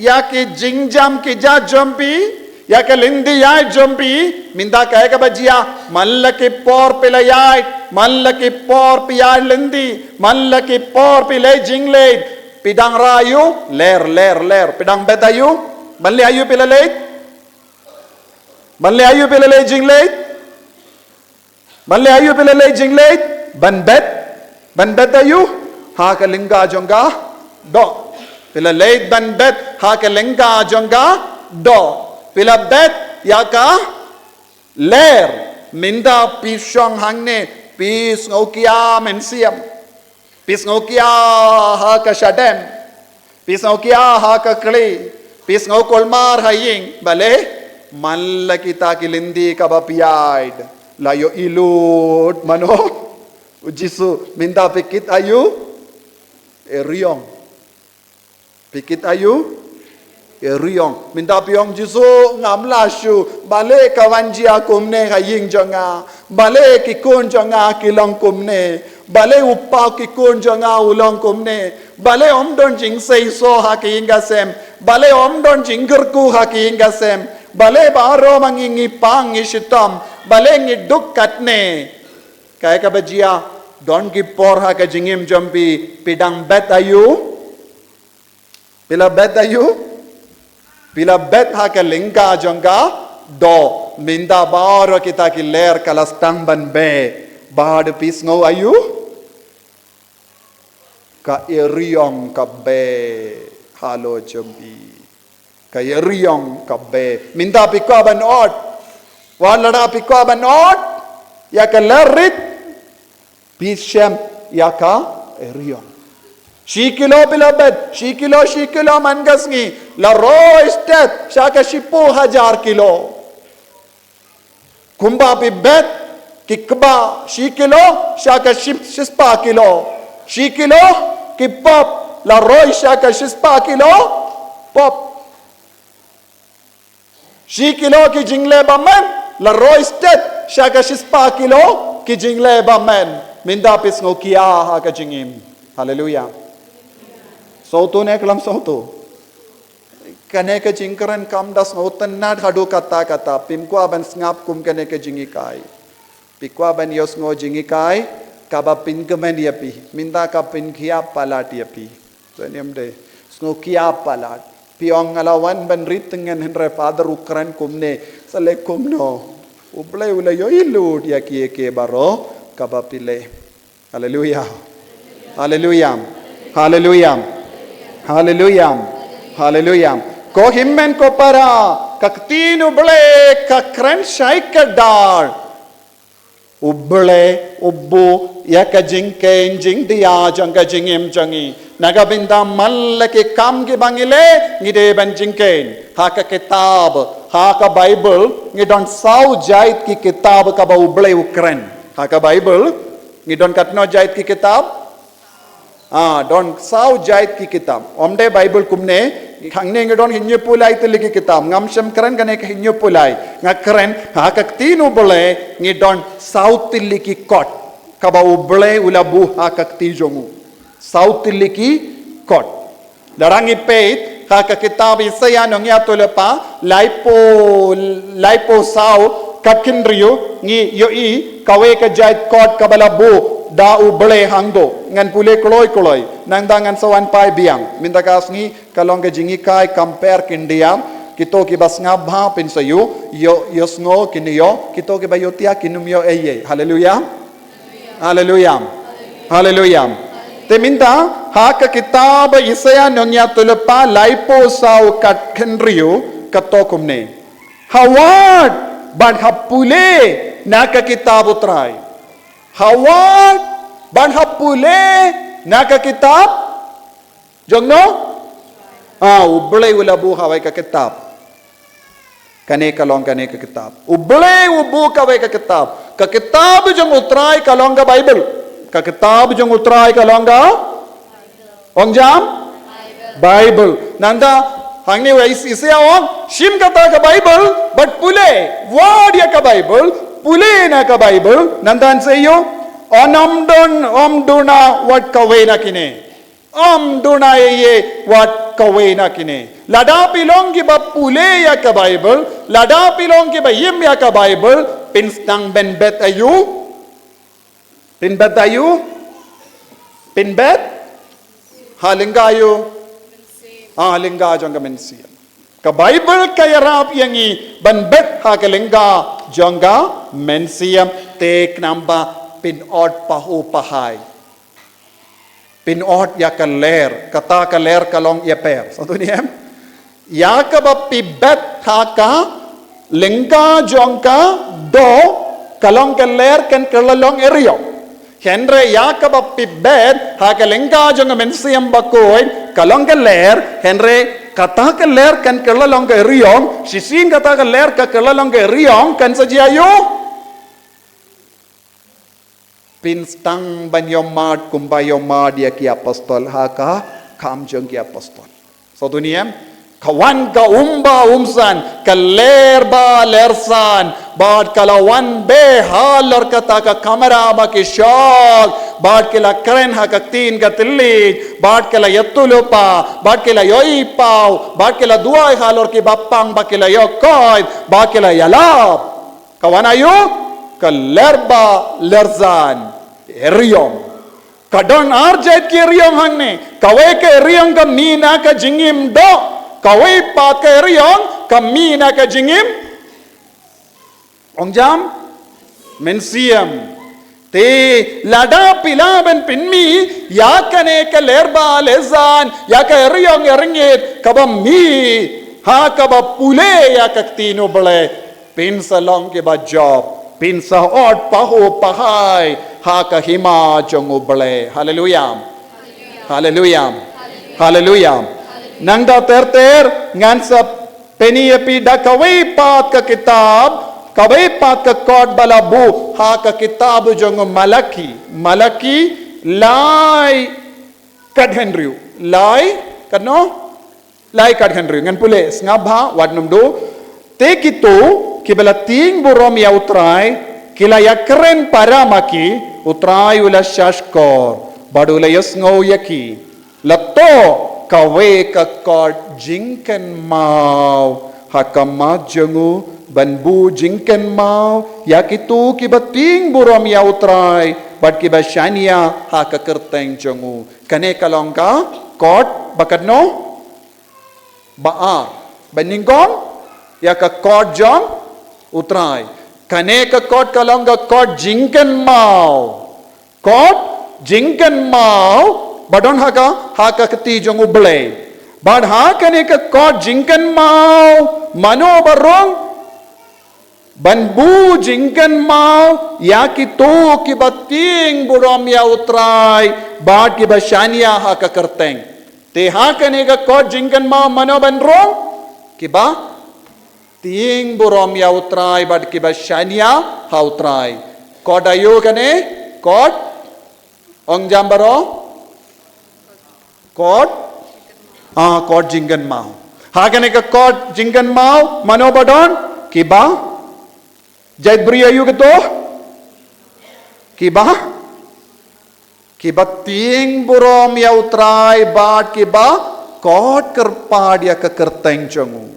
yaki jingjam ki ja jompi yaki lindi yai jompi minda kahe ka bajia malla ki por pilayai malla ki por piyai lindi malla ki por pilay jingle pidang rayu ler pidang betayu malle ayu pilalay jingle malle ayu pilalay jingle ban bet ayu ha ka linga jonga do pila late ban bet ha ke lenga jonga do pila bet ya ka ler minda pisong hangne pis ngokia mensiam pis ngokia ha ka shadem pis ngokia ha ka kli pis ngokolmar haying bale malla kita kilindi ka bapiaid layo ilut mano ujisu minda pikit ayu eriong pikit ayu eriong minta piong jisu ngamla shu bale kawanjia kumne haying jonga bale kikun jonga kilong kumne bale upau kikun jonga ulong kumne bale omdon jing sei so haki ingasem bale omdon jinggerku haki ingasem bale baro mangingi pang ishitam bale ngiduk katne kaya kabajia don ki por haka jingim jompi pidang bet ayu pila bet ayu pila bet haka linga jonga do minda baro kita ki ler kalastang ban be bad pis ngau ayu ka iriong ka be halo Joby ka iriong ka be minda pikwa ban ot wan lada pikwa ban ot ya ka lerit pisem ya ka iriong Shikilo bilabed, shikilo mangasngi, la roistet, shaka shipu 1000 kilo. Kumba bibet, kikba, shikilo, shaka shispa kilo. Shikilo, kipop, la roy shaka shispa kilo, pop. Shikilo ki jingle bamen, la roistet, shaka shispa kilo, ki jingle bamen. Mindapis ngokia ha ka jingim. Hallelujah. Sautu ne kelam sautu. Kane ke jingkran kam das sngewtynnat haduh kata pimkwa ban sngap kum kane ke jingikai. Pikwa ban yos ngo jingikai kaba pinkemen yapi minta ka Pynkhreh palat yapi. Seniam de sngewkia palat. Piong ngalawan ban ritngen henre father ukran kumne sale kumno. Ublay ulay yo ilud yaki ke baro kaba pile. Hallelujah. Hallelujah. Hallelujah. Hallelujah. Hallelujah. Ko himmen ko para kaktin uble kakren shaikadar. Uble ubbu yaka jingken jing dia janga jingim jangi. Nagabinda mal ke kam ke bangile ngide ban jingken. Haka kitab, haka Bible ngidon sau jait ki kitab ka ba uble ukren. Haka Bible ngidon katno jait ki kitab don sau jait ki kitab omde Bible kumne khangne ngedon hinyu pulai tili ki kitab ngamsem keren kane ka hinyu pulai ngakren ha kak tinu bole ngedon sau tili ki kot kaba uble ulabu ha kak tijongu sau tili ki kot darangi peit ha ka kitab Isaya nongya tolepa laipo sau kakindriyo ngi yoi kawe ka jait kot kabalabu da uble hangdo ngan pule kloi nang dangan sawan pai biang minta kasngi kalong ke jingikai compare kindiam kito ki basngabha pinsayu yo yosngo kiniyo kito ki bayotia kinumyo eye hallelujah hallelujah hallelujah te minta ha ka kitab Isaya nongya tulpa laipo sau kat kendriu katokumne hawad ban hapule naka kitab utrai Hawat ban hapule naka kitab jongno uble ulabu hawai ka kitab kane kalong kane ka kitab uble ubu kawai ka kitab jong utrai kalong ka Bible ka kitab jong utrai kalong ka ongjam Bible nanda hangni Isaya ong shim kata ka Bible but pule word ya ka Bible pule na ka Bible nandan sayo omduna wat kawe na kine omduna ye wat kawe na kine lada pilong ki ba pule ya ka Bible lada pilong ki ba yim ya ka Bible pinstang ben bet ayu pinbet ayu pinbet halingga ayu halingga jong ka mensia ka Bible kaya rap yangi ban bet ha kalingga jongga mensiam tek namba pinot pahu pahay pinot ya kaler kata kaler kalong yeper satu niem ya ka ba pibet haka lingga jongka do kalong kaler kan kalalong eriyo henre ya ka ba pibet haka lingga jongga mensiam bakoy kalong kaler henre kata ka ler kan kalalong ka riyong sisin kata ka ler ka kalalong ka riyong kan sajiayo pinstang banyomad kumbayomad ya ki apostol haka kamjong ki apostol so duniyam kawan ka umsan ka ler ba lersan bad kalawan be halor kata ka kamera ba ki shok bad kila kren ha ka tin ka tilli bad kila yatulupa bad kila yoi pau bad kila duai halor ki bapang ba kila yokoy bad kila yalap kawan ayo ka lerba lerzan eriyong kadon arjait ki eriyong hangne kawe ke eriyong ka mina ka jingim do kawai pa ka eriyong ka mina ka jingim Ong jam mensiam. Te lada pilaban pinmi yakane ka lerba lezan yaka eriyong eringit kabam mi ha kaba pule yakaktino bale pinsa long ke ba job pinsa ot paho pahay ha ka hima jongu bale. Hallelujah. Hallelujah. Hallelujah. Nang da ter ngan sa peniapi da kawai pat ka kitab kawai pat ka kod balabu ha ka kitab jong malaki lai kad henry lai kad henry ngan pule sngabha wad num do te kito kibala ting burom ya utrai kila yakren paramaki utrai ula shashkor badula yasngau yaki lato kawai ka kod jingken mau hakama jongu banbu jingken mau yakitu kibating burom ya utrai bat kiba shania ha ka kerteng jongu kane kalongka kot bakadno baar baningkong ya ka kot jong utrai kane ka kot kalongka kot jingken mau badon ha ka kati jongu blay bad ha kane ka kot jingken mau mano barong banbu jingken mau yakitu kibating burom ya utrai bad kibashania ha ka kerteng te ha kane ka kot jingken mau mano banrong kiba ting burom ya utrai bad kibashania ha utrai kot ayo kane kot ong jambaro kot kot jingken mau ha kane ka kot jingken mau mano badon kiba jai bria yu keto kiba ting burom ya utrai bat kiba kot kerpad ya ke kerteng jongu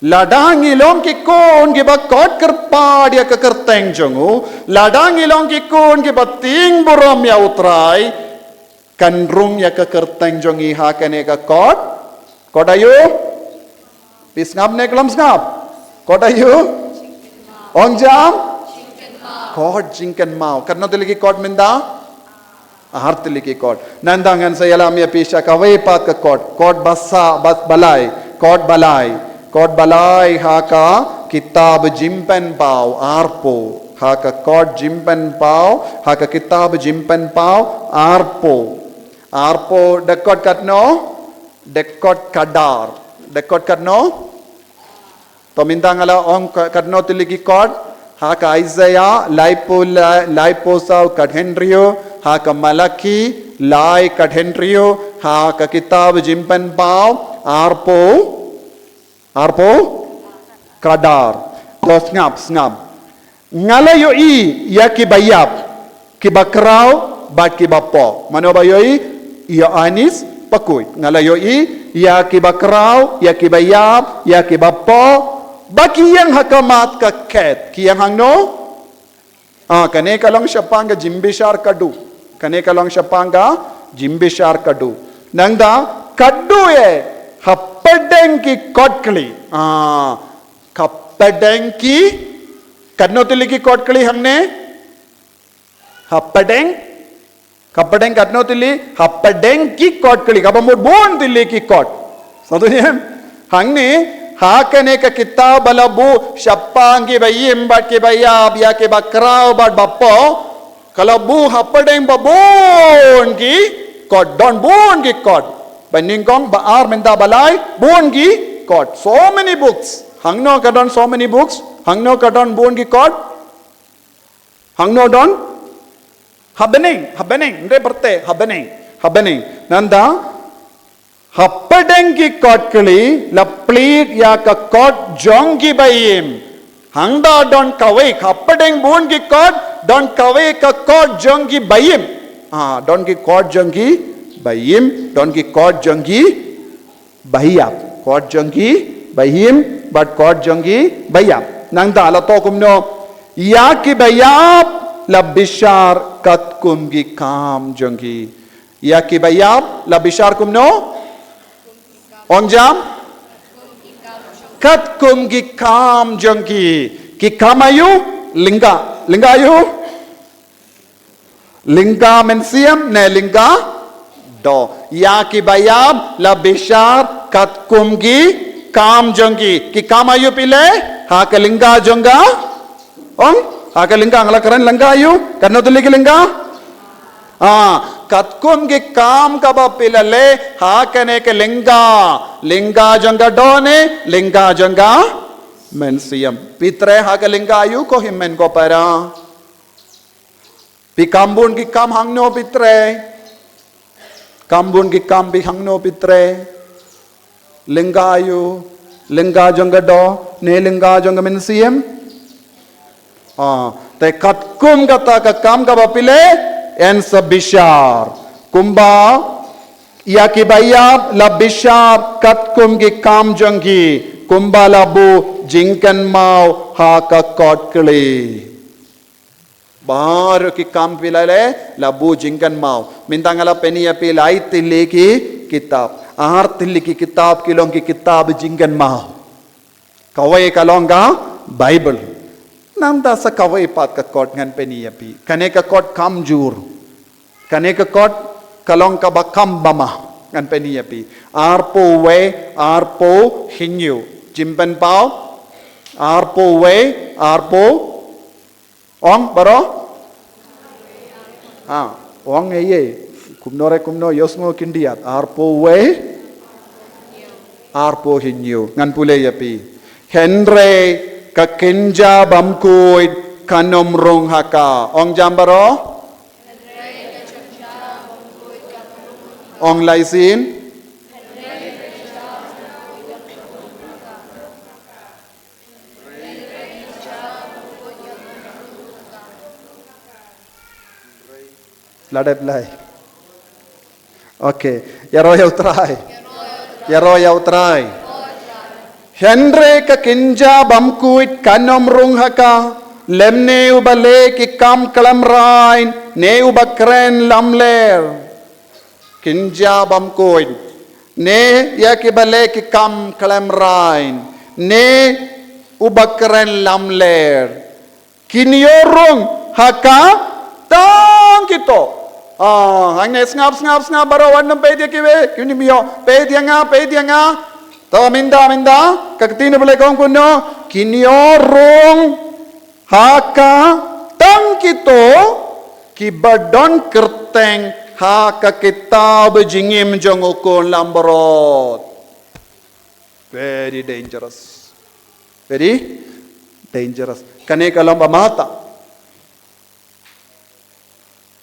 ladang ilong ki kon kiba kot kerpad ya ke kerteng jongu ladang ilong ki kon kiba ting burom ya utrai kanrung ya ke kerteng jongi ha kane ka kot ayu pisngap ne kelam sngap kot ayu ong jam kot jingken mau karena tu lagi kot minda ahar tu lagi kot nandangan saya lam ya pisha kawai pat ka kot basa balai kot balai ha ka kitab jimpen pau arpo ha ka kot jimpen pau ha ka kitab jimpen pau arpo dekot kadno to mintangala ong kadno tiligi kod ha ka Isaiah laipo sau kadhenrio ha ka Malaki lai kadhenrio ha ka kitab jimpen pau arpo kadar to sngap ngalayo i ya kibayap kibakrau bat kibapo mano bayoi ya anis pakui ngalayo i ya kibakrau ya kibayap ya kibapo baki yang hakamat ka ket kiyang hangno kane kalong syapanga jimbishar kadu nangda kadu ye happadeng ki kotkli kappadeng ki kadno tili ki kotkli hangne happadeng kadno tili happadeng ki kotkli kabamur bon tili ki kot satunya hangne hakane ka kitab balabu syapang ki bayim bat ki bayab ya ki bakrau bat bapo kalabu hapadeng babon ki kod don bon ki kod baningkong baar menta balai bon ki kod so many books hangno kadon so many books hangno kadon bon ki kod hangno don happening nde berte happening nanda happadeng ki kotkli la plit ya ka kot jong ki bayim hangda don kawai happadeng bun ki kot don kawai ka kot jong ki bayim don ki kot jong ki bayim don ki kot jong ki bayap kot jong ki bayim but kot jong ki bayap nangda la to kumno ya ki bayap la bishar kat kum ki kam jong ki ya ki bayap la bishar kumno Ongjam kat kum ki kam jongki ki kamayu lingga ayu lingga mensiam ne lingga do ya ki bayab la bishar kat kumgi kam jongi ki kamayu pile ha ka lingga jonga ong ha ka lingga ngala keren lingga ayu karno tuli ki lingga katkum ki kam kaba pilale hakane ke linga janga done linga janga mensiam pitre haka linga ayu ko himmen ko para pi kambun ki kam hangno pitre kambun ki kam bi hangno pitre linga ayu linga janga do ne linga janga mensiam te katkum kata ka kam kaba pile en sabishar kumba ya ki bayab la bishar katkum ki kam jangi kumba labu jingkan mau ha ka kotkli bar ki kam pilale labu jingkan mau mintangala peni api lai tilli ki kitab ahar tilli ki kitab kilong ki kitab jingkan mau kawai kalonga bible nanda sa kawai pat ka kot ngan peni api kane ka kot kamjur kane ka kot kalong ka bakam bama ngan peni api arpo we arpo hinyu jimpen pau arpo we arpo ong baro ong ye kumno yosmo kindiat arpo we arpo hinyu ngan pule api henre ka kinja bamkuit kanom rong haka ong jambaro ong laisin ladep lai okay yaro yautrai Henry ka kinja bamkuit kanom rung haka lemne ubale ki kam kalam rain ne ubakren lamler kinja bamkuit ne ya ki bale ki kam kalam rain ne ubakren lamler kinyorung haka tang kito hangne sngap baro wannam pedia kiwe kini mio pedia nga tawa minda kaktina boleh kong kuno kinyorong haka tang kito kibadon kerteng haka kitab jingim jong ukon lamborot very dangerous kane kalam mata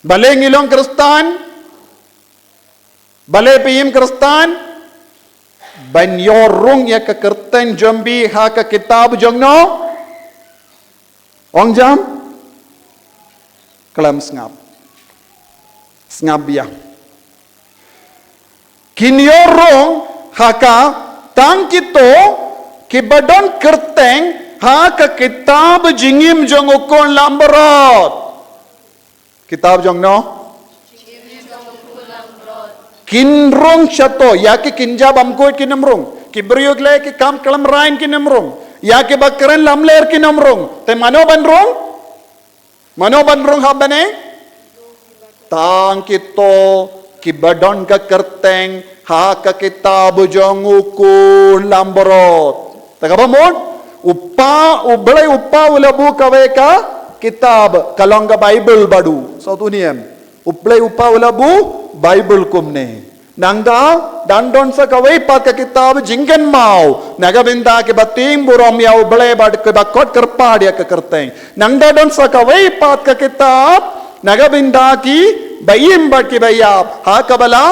bale ngilong kristan bale piyim kristan banyorung ya ke kerten Joby ha ke kitab jongno ong jam kelam sngap ya kinyorung haka tang kito kibadon kerteng ha ke kitab jingim jong ukon lamborot kitab jongno kinrung chato ya ki kinja bamkoit kinamrung kibriuk le ki kam kalam rain kinamrung ya ki bakran lamler kinamrung te mano banrung habane tang kito kibadon ka kerteng ha ka kitab jong ukun lamborot tagabamon ublay ulabu kaweka kitab kalonga bible badu sautuniem ublay ulabu Bible kumne nangda dandon sa kawai pat ka kitab jinggan mau nagabinda ke batim burom ya uble bad ke bakot kerpa dia ke kerteng nangda don sa kawai pat ka kitab nagabinda ki bayim bad ki bayab ha kabala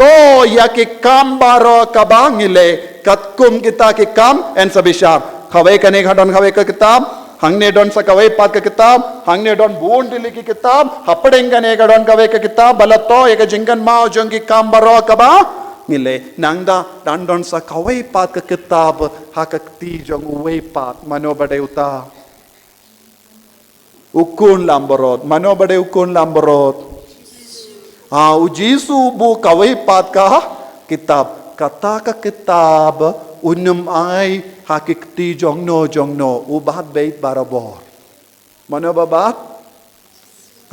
to ya ki kam baro kabangile katkum kita ki kam en sabishar kawai kane khadon kawai ka kitab hangne don sa kawai pat ka kitab hangne don bun dili ki kitab hapadengga ne ka don kawai ka kitab balato eka jinggan mau jongi kambaro kaba ngile nangda dandon sa kawai pat ka kitab hakakti jong uwei pat mano bade uta ukun lamborot mano bade ukun lamborot ujisu bu kawai pat ka kitab kata ka kitab unum ai hakikti jongno ubat bait barabor. Mana babat?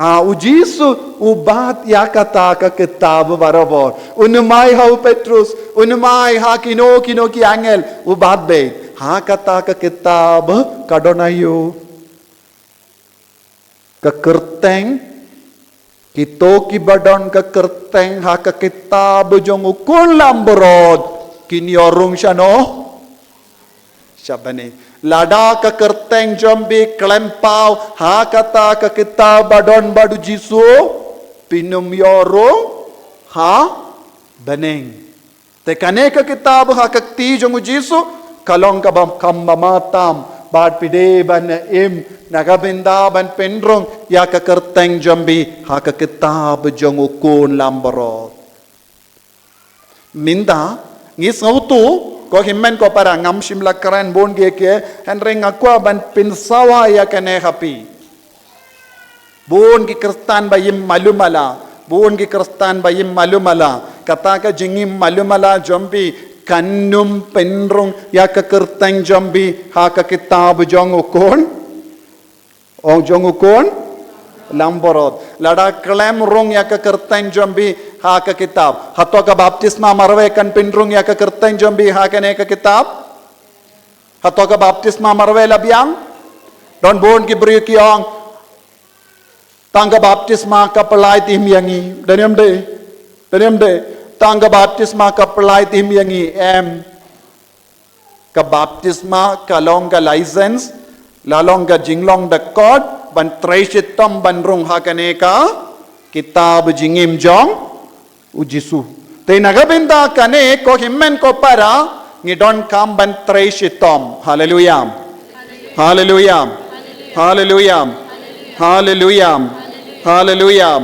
Ujisu ubat ya kata ka kitab barabor. Unumai hau Petrus, unumai kino ki angel ubat bait. Kata ka kitab kadonayo. Ka kerteng kito ki badon ka kerteng ka kitab jong ukun lamborod kinyorung siya no. Siya ba ni? Lada ka kerteng Joby klempau kata ka kitab badon badu jisu pinum yorung beneng. Tekane ka kitab kakti jong jisu kalong ka kambamatam bad pide ban im nagabinda ban pendrong ya ka kerteng Joby ka kitab jong ukun lamborod. Minda ngis ngautu ko himmen ko para ngam shimla kran bon ge ke henring akwa ban pinsawa ya kane happy bon ki kristan bayim malumala bon ki kristan bayim malumala kata ka jingim malumala Joby kannum pendrong ya ka kerteng Joby ha ka kitab jong ukun lamborod lada klem rong ya ka kerteng Joby ha ka kitab hatwa ka baptisma marwe kan pendrong ya ka kerteng Joby ha kane ka kitab hatwa ka baptisma marwe labiang don bon ki bri ki ong tangga baptisma ka pelai tim yangi daniam de tangga baptisma ka pelai tim yangi ka baptisma ka long ka license lalong ka jinglong da code ban traishitom ban rung hakane ka kitab jingim jong ujisu te nagabinda kane ko himmen ko para ngidon kam ban traishitom hallelujah hallelujah hallelujah hallelujah hallelujah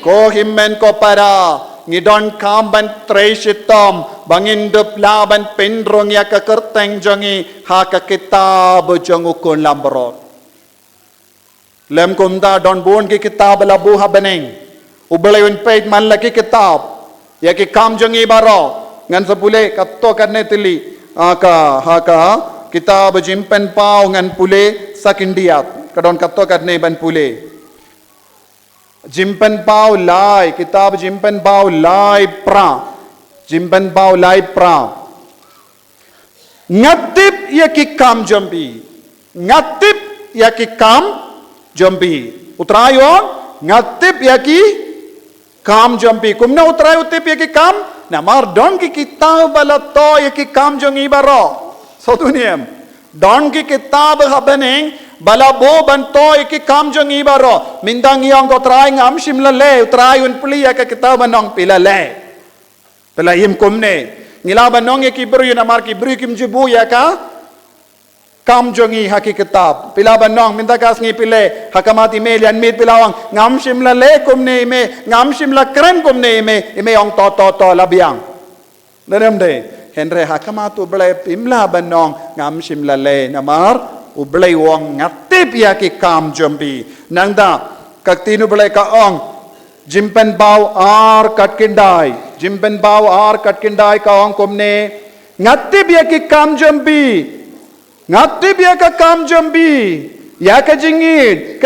ko himmen ko para ngidon kam ban traishitom bangin dup laban pendrong ya ka kerteng jongi ha ka kitab jong ukun lamborod. Lem kumda don bon ki kitab labu ha beneng ublayun peit man la ki kitab ya ki kam jongi baro ngan sapule katto karne tili ka kitab jimpen pau ngan pule sakindiat kadon katto karne ban pule jimpen pau lai kitab jimpen pau lai pra jimpen pau lai pra ngatip ya ki kam Joby ngatip ya ki kam Joby utrayo ngatip ya ki kam Joby kumna utrayo tip ya ki kam namar don ki kitab balato ya ki kam jong ibaro so duniyam don ki kitab habeneng balabo banto ya ki kam jong ibaro mindang yang ko try ngam shimla le utrayo puli ya ka kitab nong pilale pelayim kumne ngilaban nong ya ki bru namar ki bru kim jibu ya ka kam jongi haki kitab pilaban nong minta kas ngi pile hakamati me lian mit pilawang ngam shimla le kumne me ngam shimla kren kumne me ong to labiang danem de henre hakamatu ble pimla ban nong ngam shimla le namar ublei wong ngatip ya ki kam Joby nangda kaktinu ble ka ong jimpen bau ar katkindai jimpen bau ar katkindai ka ong kumne ngatip ya ki kam Joby ngatip ya ka kam Joby ya ka jingid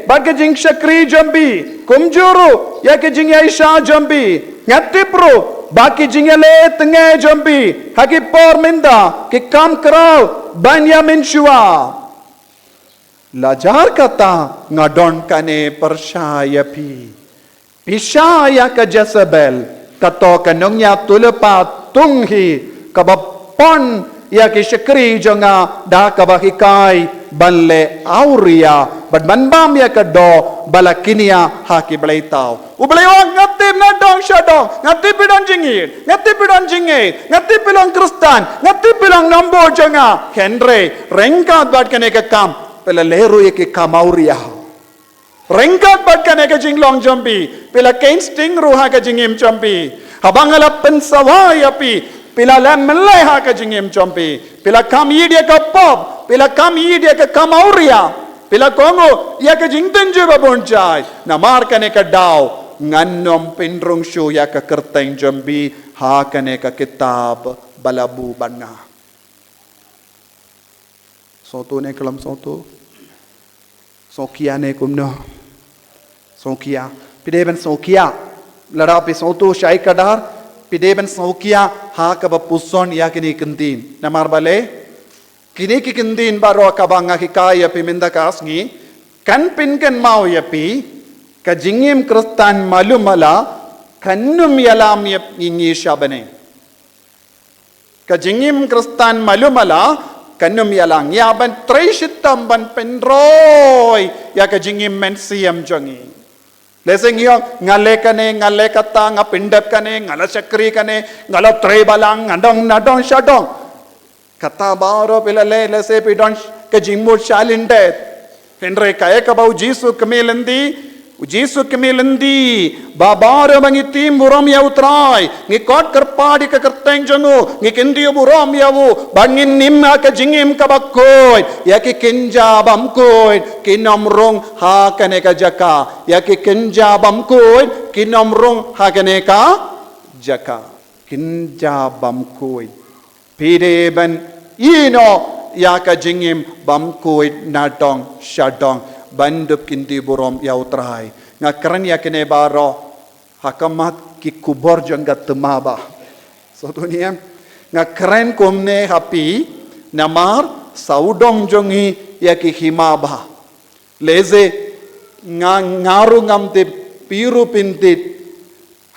bad ka jing shakri Joby kumjuru ya ka jing Aisha Joby ngatip ro baki jingale tenge Joby haki por minda ki kam kraw Benyamin shua lajar kata ngadon kane persyaya pisaya ka Jezebel kato kanongnya tulepa tunghi kabapon ya ki shakri jonga da kabahikai banle auria bad banbam ya kado balakinia haki blaitau ublayong ngatip na dong shadong ngatip bidon jingir ngatip bidon jingir ngatip bilang kristan ngatip bilang nambo jonga henre rengkat bad kane ka kam pela leru ya ki kamauria rengkat bad kane ka jinglong Joby pela kane sting ruha ka jingim Joby habangala pensawa ya pila lam meleha ka jingim Joby pila kam yidia ka pop pila kam yidia ka kamauria pila kongo ya ka jingten juba bonjai namar kane ka daw nganom pendrong shu ya ka kerteng Joby ha kane ka kitab balabu bana. Soto ne kelam soto. Sokia ne kumno. Sokia. Pideben sokia. Larapi soto syai kadar. Pideben sokia ha kaba puson ya kini kentin. Namar bale. Kini ki kentin baro kabanga hikaya piminda kasngi. Kan pinkan mau ya pi. Kajingim kristan malumala. Kanum yalam yap ingi syabane. Kajingim kristan malumala. Kanum yalang. Ya ban treshitam ban penroy. Ya kajingim mensiam jangi. Leseng yo ngalekane ngalekata ngapindap kane ngalasakri kane ngalatre balang ngandong nadong syadong. Kata baro pilale lese pidon kajingmut shalinde. Henry kaya kabau Jisu kemelendi. Jisu kemelendi babara bangitim buram ya utrai ngikot kerpadi ke kerteng jangu ngikendio buram yawu bangin nimma ke jingim ka bakkoy ya ki kenja bamkoy kinomrong ha kane ka jaka ya ki kenja bamkoy kinomrong ha kane ka jaka kenja bamkoy pideben ino ya ka jingim bamkoy nadong syadong bandup kinti burom ya utrai ngakran ya kene baro hakamat ki kubor jangga thma ba so dunia ngakran komne hapi namar saudong jongi ya ki hima ba leze ngaru ngamte piru pintit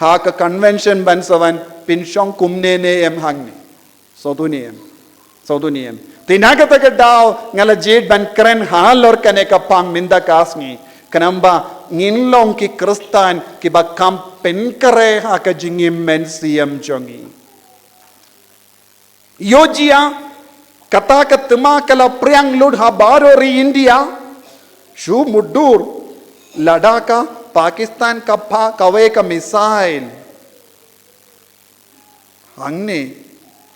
ha ka convention bansawan pinshong kumne ne em hangni so dunia Tinaga taga daw ngala jid ban kren halor kane kapang minda kasngi kanamba nginlong ki kristan ki bakam Pynkhreh ha ka jingim mensiam jongi yojia kata ka thma kala priang lud ha baro ri India shu mudur ladaka Pakistan ka pha kawe ka missile hangne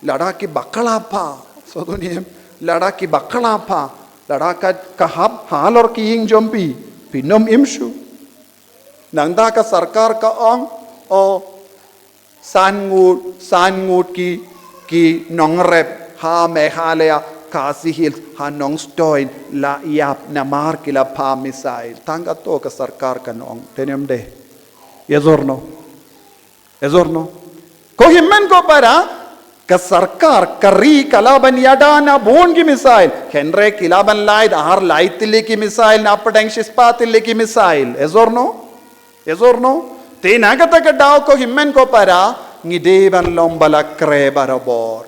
ladaki bakala pha so dunia Ladaki bakala pa, ladakat kahap halor kiying jompi, pinom imshu. Nangda ka sarkar ka ong o sangut ki nongrep ha mehalaya kasihil ha nongstoin la iap namar kila pa misail. Tangga to ka sarkar ka nong tenem de. Yes or no? Ko himmen ko para ka sarkar kari kalaban yadana bon ki missile Pynkhreh kilaban laid ahar laitili ki missile na padang shispatili ki missile yes or no te nagata ka daw ko himmen ko para ngideban lombala kre barabor